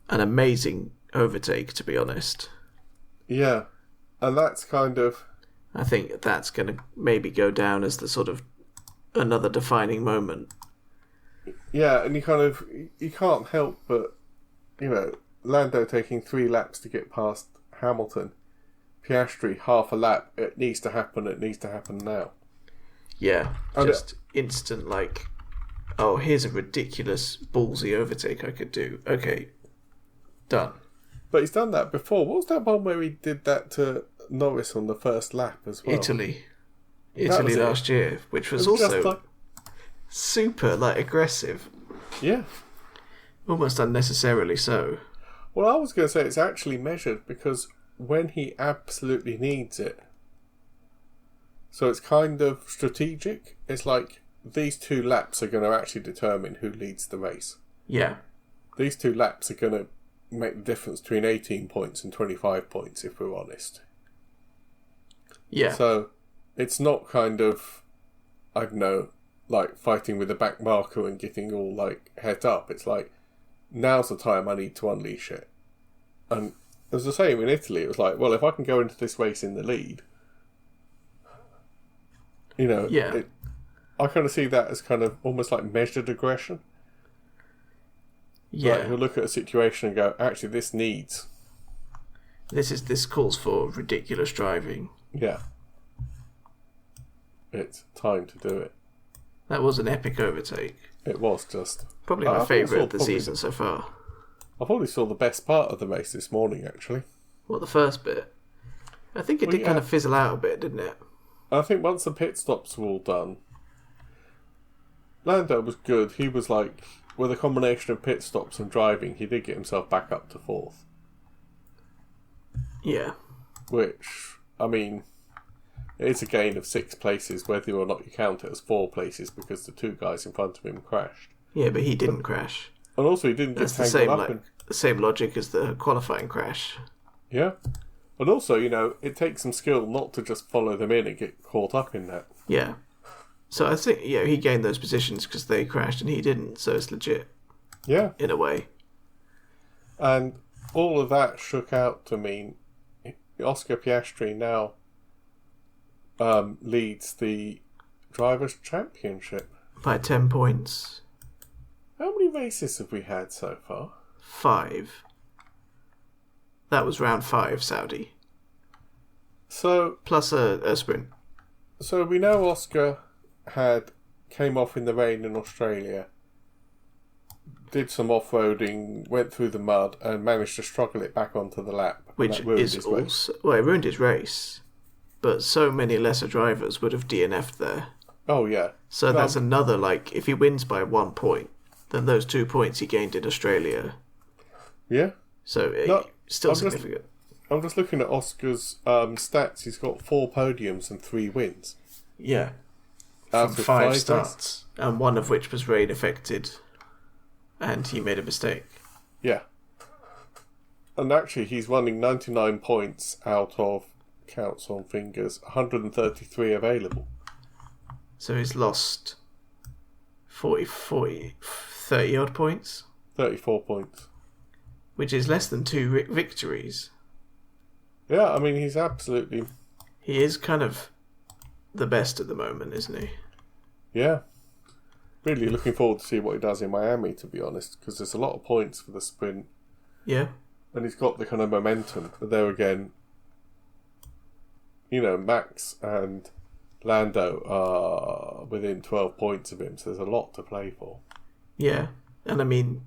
an amazing overtake, to be honest. Yeah. And that's kind of... I think that's going to maybe go down as the sort of another defining moment. Yeah, and you can't help but, Lando taking 3 laps to get past Hamilton. Piastri, half a lap. It needs to happen now. Yeah, just instant, like, oh, here's a ridiculous ballsy overtake I could do. Okay, done. But he's done that before. What was that one where he did that to Norris on the first lap as well? Italy last year, which was also super, like, aggressive. Yeah. Almost unnecessarily so. Well, I was going to say it's actually measured because when he absolutely needs it. So it's kind of strategic. It's like these 2 laps are going to actually determine who leads the race. Yeah. These 2 laps are going to make the difference between 18 points and 25 points, if we're honest. Yeah. So it's not kind of, I don't know, like fighting with the back marker and getting all like het up. It's like, now's the time I need to unleash it. And as the same in Italy, it was like, well, if I can go into this race in the lead, yeah. I kind of see that as kind of almost like measured aggression. Yeah. Like, he'll look at a situation and go, actually, this calls for ridiculous driving. Yeah. It's time to do it. That was an epic overtake. It was just... Probably my favourite of the season so far. I probably saw the best part of the race this morning, actually. Well, the first bit. I think it did kind of fizzle out a bit, didn't it? I think once the pit stops were all done, Lando was good. He was like, with a combination of pit stops and driving, he did get himself back up to 4th. Yeah. Which, I mean, it's a gain of 6 places, whether or not you count it as 4 places, because the 2 guys in front of him crashed. Yeah, but he didn't crash. And also, he didn't get tangled up. The same logic as the qualifying crash. Yeah. And also, it takes some skill not to just follow them in and get caught up in that. Yeah. So I think, he gained those positions because they crashed and he didn't, so it's legit. Yeah. In a way. And all of that shook out to mean Oscar Piastri now leads the Drivers' Championship. By 10 points. How many races have we had so far? 5. That was round 5, Saudi. So plus a sprint. So we know Oscar came off in the rain in Australia, did some off-roading, went through the mud, and managed to struggle it back onto the lap. Which is also... Well, it ruined his race, but so many lesser drivers would have DNF'd there. Oh, yeah. So that's another, if he wins by 1 point, then those 2 points he gained in Australia. Yeah. So still significant. I'm just looking at Oscar's stats. He's got 4 podiums and 3 wins. Yeah. From 5 starts, and one of which was rain affected, and he made a mistake. Yeah. And actually, he's running 99 points out of, counts on fingers, 133 available. So he's lost 30 odd points? 34 points. Which is less than 2 victories. Yeah, I mean, he's absolutely... He is kind of the best at the moment, isn't he? Yeah. Really looking forward to see what he does in Miami, to be honest, because there's a lot of points for the sprint. Yeah. And he's got the kind of momentum. But there again, Max and Lando are within 12 points of him, so there's a lot to play for. Yeah. And I mean,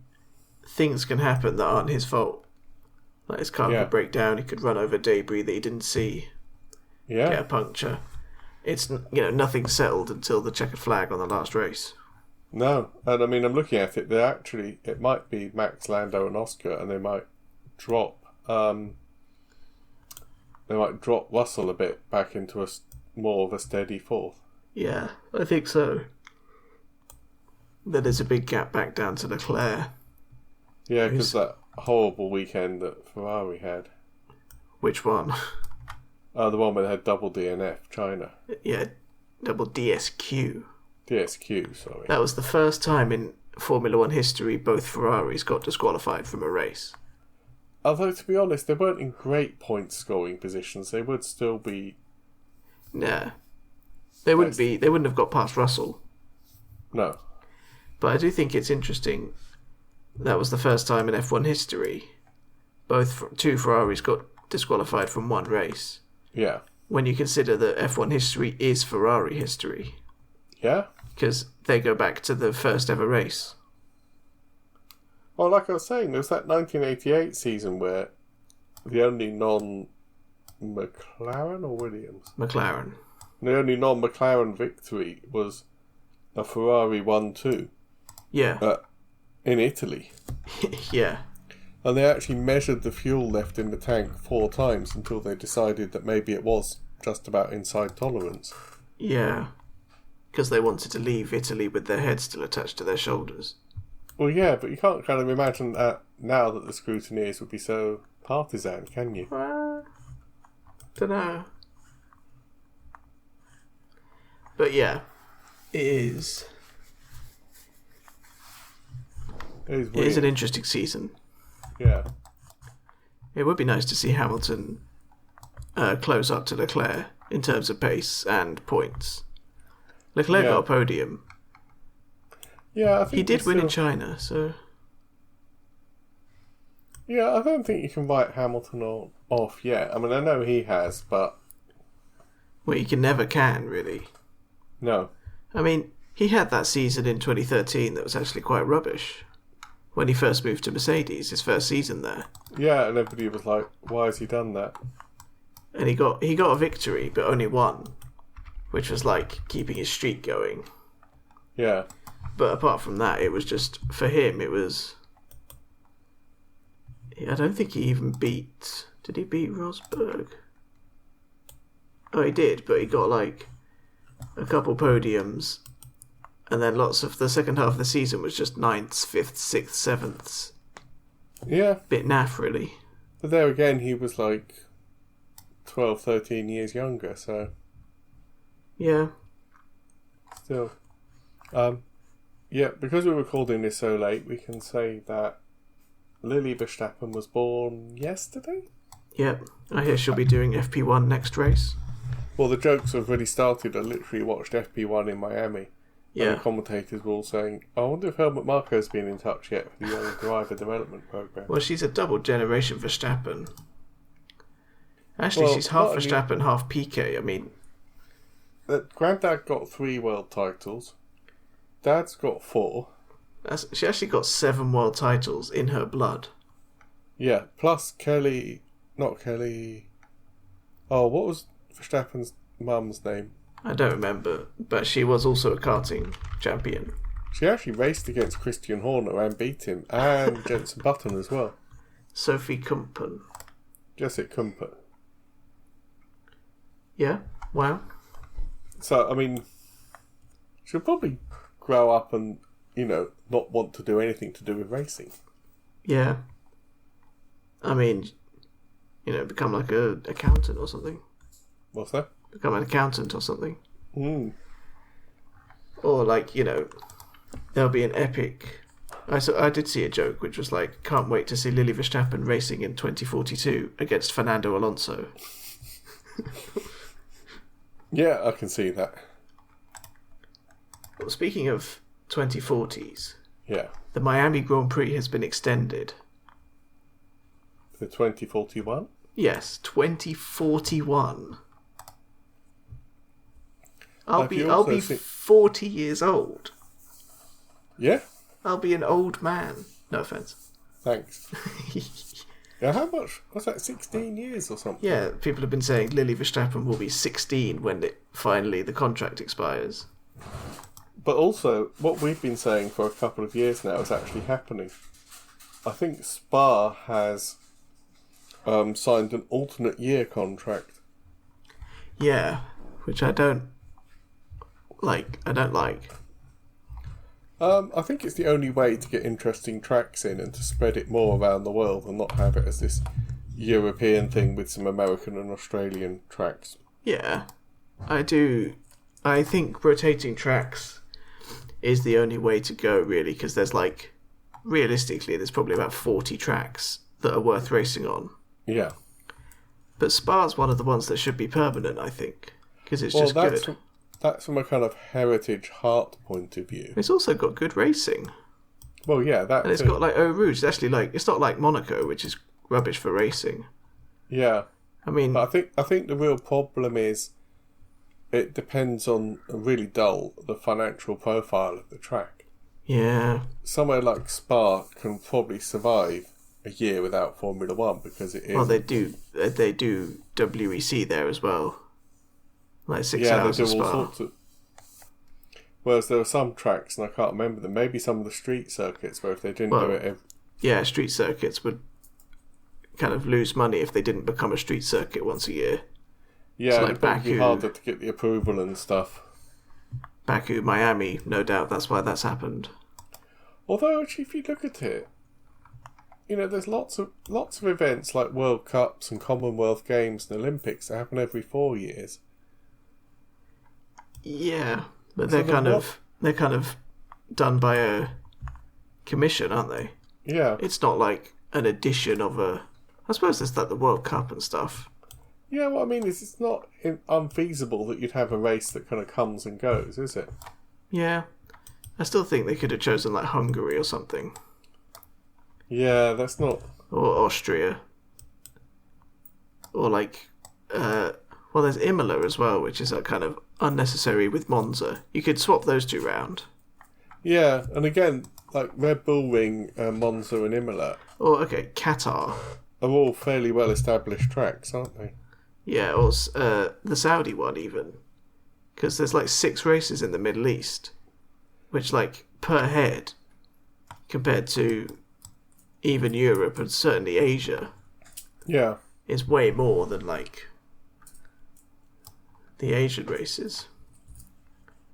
things can happen that aren't his fault. Like his car could break down, he could run over debris that he didn't see. Yeah. Get a puncture. It's, nothing settled until the checkered flag on the last race. No. And I mean, I'm looking at it, it might be Max, Lando and Oscar, and they might drop Russell a bit back into more of a steady 4th. Yeah, I think so. Then there's a big gap back down to Leclerc. Yeah, because that horrible weekend that Ferrari had. Which one? The one where they had double DNF, China. Yeah, double DSQ. DSQ, sorry. That was the first time in Formula One history both Ferraris got disqualified from a race. Although, to be honest, they weren't in great point-scoring positions. They would still be... Nah. They wouldn't have got past Russell. No. But I do think it's interesting. That was the first time in F1 history two Ferraris got disqualified from one race. Yeah. When you consider that F1 history is Ferrari history. Yeah? Because they go back to the first ever race. Well, like I was saying, there was that 1988 season where the only non-McLaren or Williams? McLaren. The only non-McLaren victory was a Ferrari 1-2. Yeah. In Italy. Yeah. And they actually measured the fuel left in the tank 4 times until they decided that maybe it was just about inside tolerance. Yeah. Because they wanted to leave Italy with their heads still attached to their shoulders. Well, yeah, but you can't kind of imagine that now that the scrutineers would be so partisan, can you? Dunno. But yeah, it is. It is an interesting season. Yeah. It would be nice to see Hamilton close up to Leclerc in terms of pace and points. Leclerc got a podium. Yeah, I think he did win in China, so... Yeah, I don't think you can write Hamilton off yet. I mean, I know he has, but... Well, you never can, really. No. I mean, he had that season in 2013 that was actually quite rubbish. When he first moved to Mercedes, his first season there. Yeah, and everybody was like, why has he done that? And he got a victory, but only one. Which was like keeping his streak going. Yeah. But apart from that, it was just, for him, it was... I don't think he even beat... Did he beat Rosberg? Oh, he did, but he got like a couple podiums. And then lots of the second half of the season was just 9th, 5th, 6th, 7th. Yeah. Bit naff, really. But there again, he was like 12, 13 years younger, so... Yeah. Still. Yeah, because we're recording this so late, we can say that Lily Verstappen was born yesterday? Yep. I hear she'll be doing FP1 next race. Well, the jokes have already started. I literally watched FP1 in Miami. Yeah. And the commentators were all saying, I wonder if Helmut Marko's been in touch yet for the Young Driver Development Programme. Well, she's a double generation Verstappen. Actually, she's half Verstappen, half Piquet. I mean... Granddad got 3 world titles. Dad's got 4. She actually got 7 world titles in her blood. Yeah, plus Kelly... Not Kelly... Oh, what was Verstappen's mum's name? I don't remember, but she was also a karting champion. She actually raced against Christian Horner and beat him, and Jenson Button as well. Sophie Kumpen. Jessica Kumper. Yeah, wow. So, I mean, she'll probably grow up and, not want to do anything to do with racing. Yeah. I mean, become like an accountant or something. What's that? Become an accountant or something. Mm. Or like, there'll be an epic... I did see a joke which was like, can't wait to see Lily Verstappen racing in 2042 against Fernando Alonso. Yeah, I can see that. Well, speaking of 2040s, yeah, the Miami Grand Prix has been extended. The 2041? Yes, 2041. I'll be 40 years old. Yeah? I'll be an old man. No offence. Thanks. Yeah, how much? What's that, 16 years or something? Yeah, people have been saying Lily Verstappen will be 16 when finally the contract expires. But also, what we've been saying for a couple of years now is actually happening. I think Spa has signed an alternate year contract. Yeah, which I don't like. I think it's the only way to get interesting tracks in and to spread it more around the world and not have it as this European thing with some American and Australian tracks. Yeah, I do. I think rotating tracks is the only way to go, really, because there's realistically, there's probably about 40 tracks that are worth racing on. Yeah. But Spa's one of the ones that should be permanent, I think, because it's just good. That's from a kind of heritage heart point of view. It's also got good racing. Well, yeah, that. And it's got Eau Rouge. It's actually it's not like Monaco, which is rubbish for racing. Yeah. I mean, but I think the real problem is it depends on the financial profile of the track. Yeah. Somewhere like Spa can probably survive a year without Formula One because it is. Well, they do WEC there as well. 6 hours they of do all Spa. sorts of. Whereas there are some tracks, and I can't remember them. Maybe some of the street circuits where if they didn't do it. Yeah, street circuits would kind of lose money if they didn't become a street circuit once a year. Yeah, so it'd probably be harder to get the approval and stuff. Baku, Miami, no doubt that's why that's happened. Although, actually, if you look at it, there's lots of events like World Cups and Commonwealth Games and Olympics that happen every 4 years. Yeah, but they're kind of done by a commission, aren't they? Yeah. It's not like an edition of a. I suppose there's the World Cup and stuff. Yeah, what I mean is it's not unfeasible that you'd have a race that kind of comes and goes, is it? Yeah. I still think they could have chosen Hungary or something. Yeah, that's not... Or Austria. Or there's Imola as well, which is kind of unnecessary with Monza. You could swap those two round. Yeah, and again, Red Bull Ring, Monza and Imola... Qatar. Are all fairly well-established tracks, aren't they? Yeah, or the Saudi one even. Because there's 6 races in the Middle East. Which, per head, compared to even Europe and certainly Asia, yeah, is way more than, the Asian races.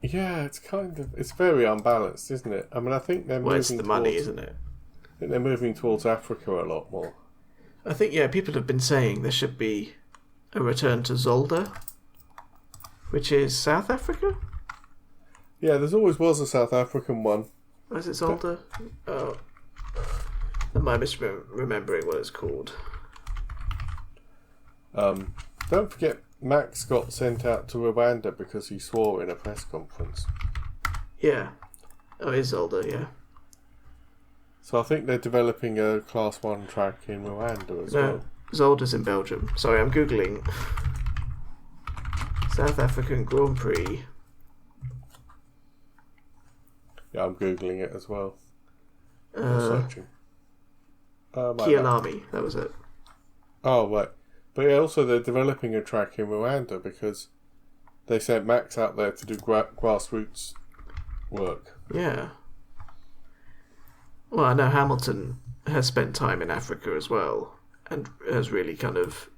Yeah, it's very unbalanced, isn't it? I mean, I think they're moving it's the money, isn't it? I think they're moving towards Africa a lot more. I think, people have been saying there should be a return to Zolder, which is South Africa? Yeah, there's always was a South African one. Is it Zolder? Oh. Am I misremembering what it's called? Don't forget, Max got sent out to Rwanda because he swore in a press conference. Yeah. Oh, it is Zolder, yeah. So I think they're developing a Class 1 track in Rwanda as well. Zolder's in Belgium. Sorry, I'm Googling. South African Grand Prix. Yeah, I'm Googling it as well. Searching. Kialami, that was it. Oh, right. But yeah, also they're developing a track in Rwanda because they sent Max out there to do grassroots work. Yeah. Well, I know Hamilton has spent time in Africa as well and has really kind of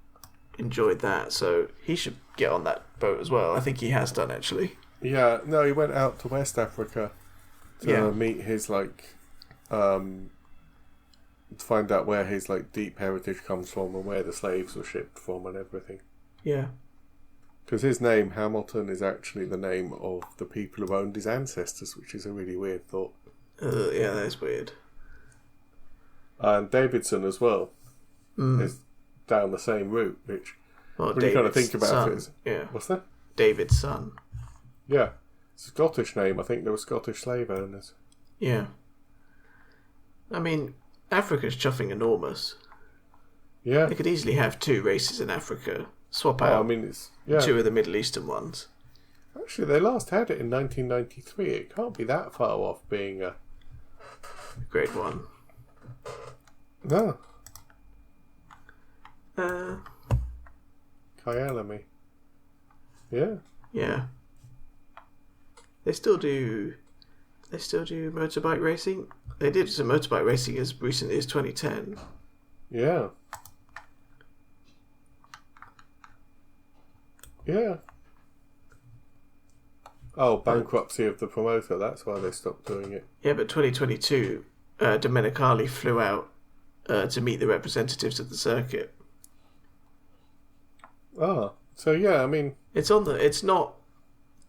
enjoyed that, so he should get on that boat as well. I think he has done, actually. Yeah, no, he went out to West Africa to meet his, to find out where his, deep heritage comes from and where the slaves were shipped from and everything. Yeah. Because his name, Hamilton, is actually the name of the people who owned his ancestors, which is a really weird thought. Yeah, that is weird. And Davidson as well is down the same route, which when you kind of think about it, what's that? David's son. Yeah, it's a Scottish name. I think they were Scottish slave owners. Yeah. I mean, Africa's chuffing enormous. Yeah. They could easily have 2 races in Africa. Swap out 2 of the Middle Eastern ones. Actually, they last had it in 1993. It can't be that far off being a... Grade 1. No. Kyalami. Yeah. Yeah. They still do motorbike racing. They did some motorbike racing as recently as 2010. Yeah. Yeah. Oh, bankruptcy of the promoter. That's why they stopped doing it. Yeah, but 2022, Domenicali flew out to meet the representatives of the circuit. Ah, so yeah, I mean, it's not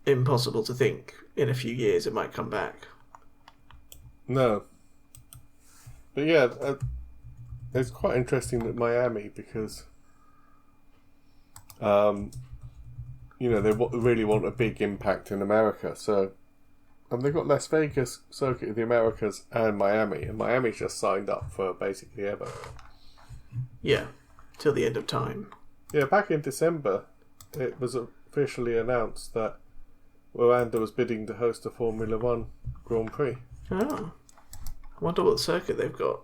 impossible to think in a few years it might come back. No. But yeah, it's quite interesting that Miami, because they really want a big impact in America. So, and they've got Las Vegas, Circuit of the Americas, and Miami. And Miami's just signed up for basically ever. Yeah, till the end of time. Yeah, back in December, it was officially announced that Rwanda was bidding to host a Formula One Grand Prix. Oh. I wonder what circuit they've got.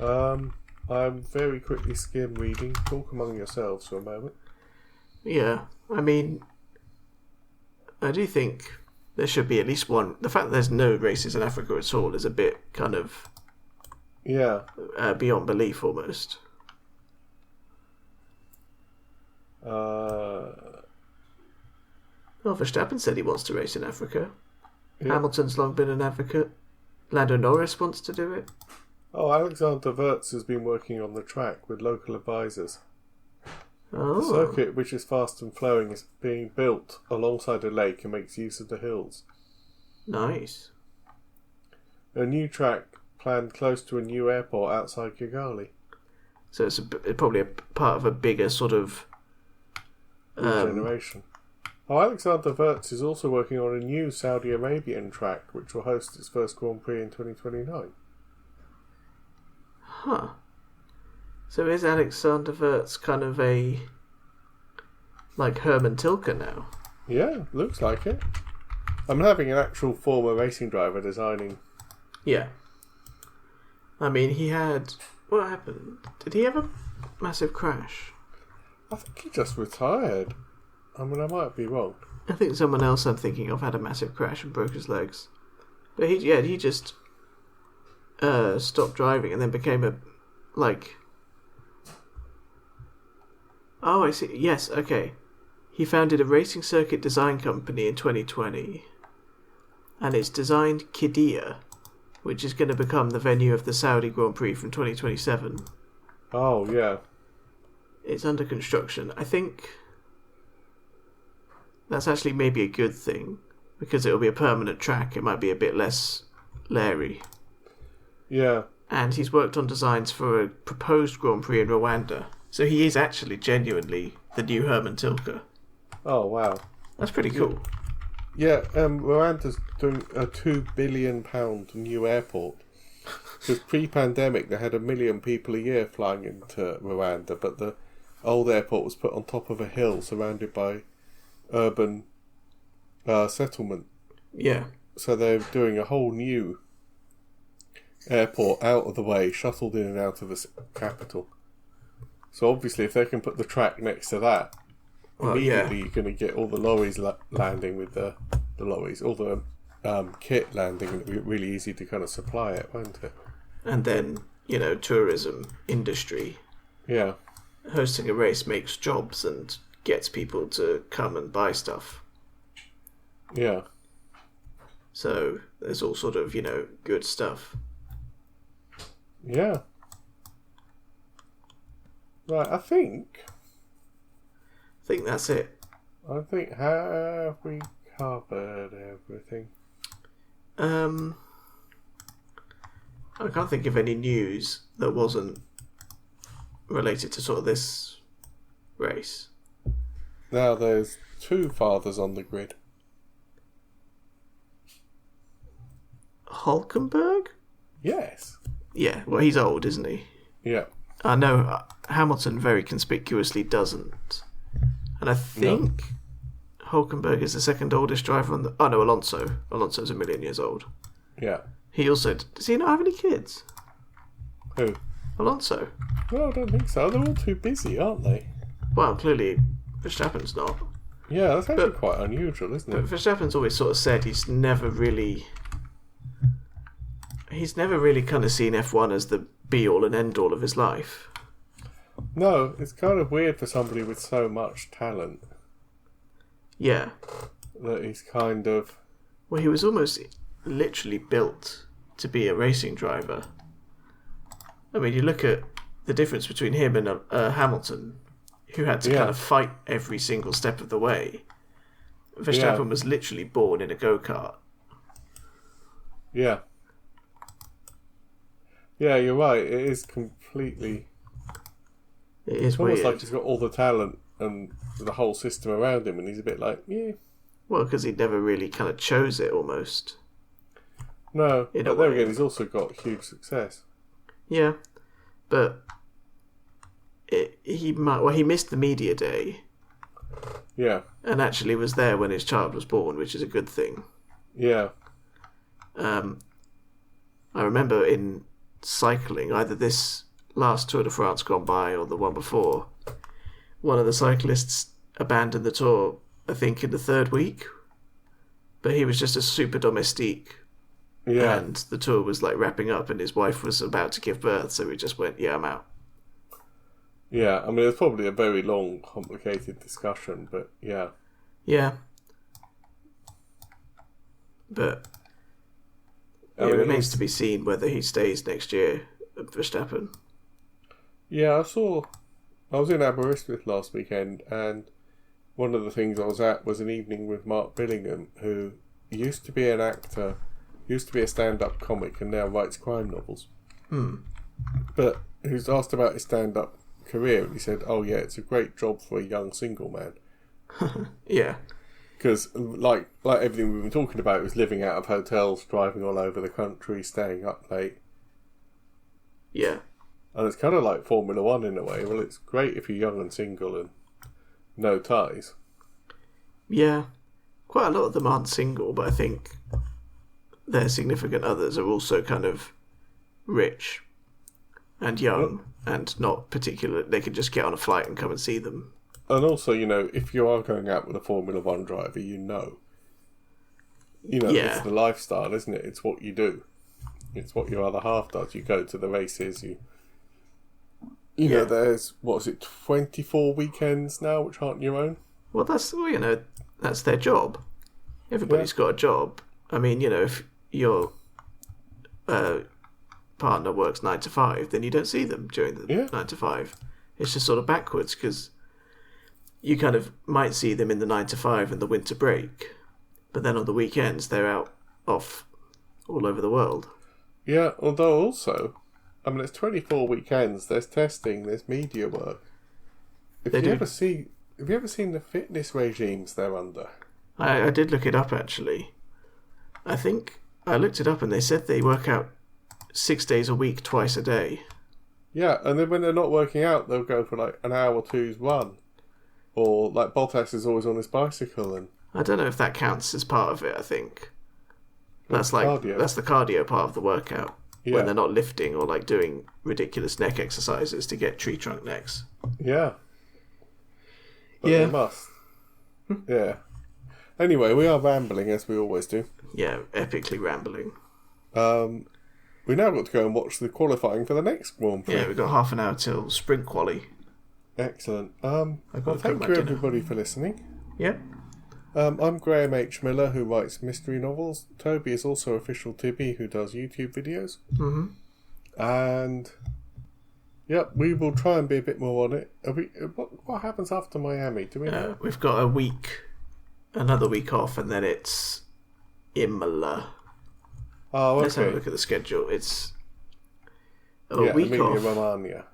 I'm very quickly skim reading. Talk among yourselves for a moment. Yeah, I mean, I do think there should be at least one. The fact that there's no races in Africa at all is a bit kind of beyond belief almost. Verstappen said he wants to race in Africa. Yeah. Hamilton's long been an advocate. Lando Norris wants to do it. Oh, Alexander Wirtz has been working on the track with local advisors. Oh. The circuit, which is fast and flowing, is being built alongside a lake and makes use of the hills. Nice. A new track planned close to a new airport outside Kigali. So it's probably a part of a bigger sort of generation. Oh, Alexander Wirtz is also working on a new Saudi Arabian track, which will host its first Grand Prix in 2029. Huh. So is Alexander Wirtz kind of a like Herman Tilke now? Yeah, looks like it. I'm having an actual former racing driver designing. Yeah. I mean, he had... What happened? Did he have a massive crash? I think he just retired. I mean, I might be wrong. I think someone else I'm thinking of had a massive crash and broke his legs. But he just stopped driving and then became a, like... Oh, I see. Yes, okay. He founded a racing circuit design company in 2020. And it's designed Qiddiya, which is going to become the venue of the Saudi Grand Prix from 2027. Oh, yeah. It's under construction. I think that's actually maybe a good thing, because it'll be a permanent track. It might be a bit less leery. Yeah. And he's worked on designs for a proposed Grand Prix in Rwanda. So he is actually genuinely the new Herman Tilke. Oh, wow. That's pretty cool. Yeah, Rwanda's doing a £2 billion new airport. Because pre-pandemic, they had 1 million people a year flying into Rwanda, but the old airport was put on top of a hill surrounded by urban settlement. Yeah. So they're doing a whole new airport out of the way, shuttled in and out of the capital. So obviously, if they can put the track next to that, immediately you're going to get all the lorries landing with the lorries, all the kit landing, and it'll be really easy to kind of supply it, won't it? And then, tourism industry. Yeah. Hosting a race makes jobs and gets people to come and buy stuff. Yeah. So there's all sort of, good stuff. Yeah. Right, I think that's it. I think, have we covered everything? I can't think of any news that wasn't related to sort of this race. Now there's 2 fathers on the grid. Hulkenberg? Yes. Yeah, well, he's old, isn't he? Yeah. I know Hamilton very conspicuously doesn't. And I think Hulkenberg is the second oldest driver on the... Oh, no, Alonso. Alonso's 1 million years old. Yeah. He also... Does he not have any kids? Who? Alonso. No, I don't think so. They're all too busy, aren't they? Well, clearly Verstappen's not. Yeah, that's actually quite unusual, isn't it? But Verstappen's always sort of said he's never really kind of seen F1 as the be-all and end-all of his life. No, it's kind of weird for somebody with so much talent. Yeah. That he's kind of... Well, he was almost literally built to be a racing driver. I mean, you look at the difference between him and Hamilton, who had to kind of fight every single step of the way. Verstappen was literally born in a go-kart. Yeah. Yeah, you're right. It is completely... It is It's almost weird. like he's got all the talent and the whole system around him, and he's a bit like, yeah. Well, because he never really kind of chose it, almost. No, In but a there way. again, he's also got huge success. Yeah, but he missed the media day, Yeah, and actually was there when his child was born, which is a good thing. yeah, I remember in cycling, either this last Tour de France gone by or the one before, one of the cyclists abandoned the tour, I think, in the third week. But he was just a super domestique. yeah. And the tour was like wrapping up and his wife was about to give birth, so he just went, yeah, I'm out. Yeah, I mean, it's probably a very long, complicated discussion, but yeah. Yeah. But I it mean, remains to be seen whether he stays next year at Verstappen. Yeah, I was in Aberystwyth last weekend, and one of the things I was at was an evening with Mark Billingham, who used to be an actor, used to be a stand-up comic, and now writes crime novels. But who's asked about his stand-up career, and he said, oh yeah, it's a great job for a young single man. Yeah. Because, like everything we've been talking about, was living out of hotels, driving all over the country, staying up late. Yeah. And it's kind of like Formula One in a way. Well, it's great if you're young and single and no ties. Yeah. Quite a lot of them aren't single, but I think their significant others are also kind of rich and young and not particular. They can just get on a flight and come and see them. And also, you know, if you are going out with a Formula One driver, you know, Yeah. it's the lifestyle, isn't it? It's what you do. It's what your other half does. You go to the races, you know, there's, 24 weekends now, which aren't your own? Well, that's their job. Everybody's got a job. I mean, if your partner works 9 to 5, then you don't see them during the 9 to 5. It's just sort of backwards, because you kind of might see them in the 9 to 5 and the winter break, but then on the weekends they're out off all over the world. Yeah, although also, I mean, it's 24 weekends, there's testing, there's media work. Have you ever seen the fitness regimes they're under? I did look it up, actually. I think I looked it up and they said they work out 6 days a week, twice a day. Yeah, and then when they're not working out, they'll go for like an hour or two's run. Or like Bottas is always on his bicycle, and I don't know if that counts as part of it. I think that's cardio. That's the cardio part of the workout, when Yeah. they're not lifting or like doing ridiculous neck exercises to get tree trunk necks. Yeah. But Yeah. they must. Yeah. Anyway, we are rambling as we always do. Yeah, epically rambling. We now got to go and watch the qualifying for the next Grand Prix. Yeah, we've got half an hour till sprint quali. Excellent. I've Well, got to thank cook you my dinner. everybody for listening. Yeah. I'm Graham H. Miller, who writes mystery novels. Toby is also Official Tibby, who does YouTube videos. Mm-hmm. And yep, we will try and be a bit more on it. What happens after Miami? Do we know? We've got another week off, and then it's Imola. Oh, Let's have a okay. look at the schedule. It's a Yeah, week Emilia off, Romagna.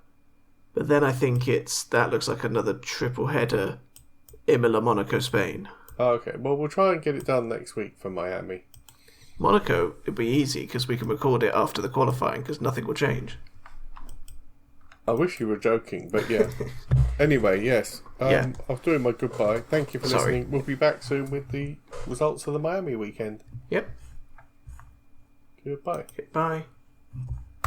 but then I think that looks like another triple header. Imola, Monaco, Spain. Oh, okay. Well, we'll try and get it done next week for Miami. Monaco, it'd be easy because we can record it after the qualifying because nothing will change. I wish you were joking, but yeah. Anyway, yes. Yeah. I was doing my goodbye. Thank you for Sorry. listening. We'll be back soon with the results of the Miami weekend. Yep. Goodbye. Bye.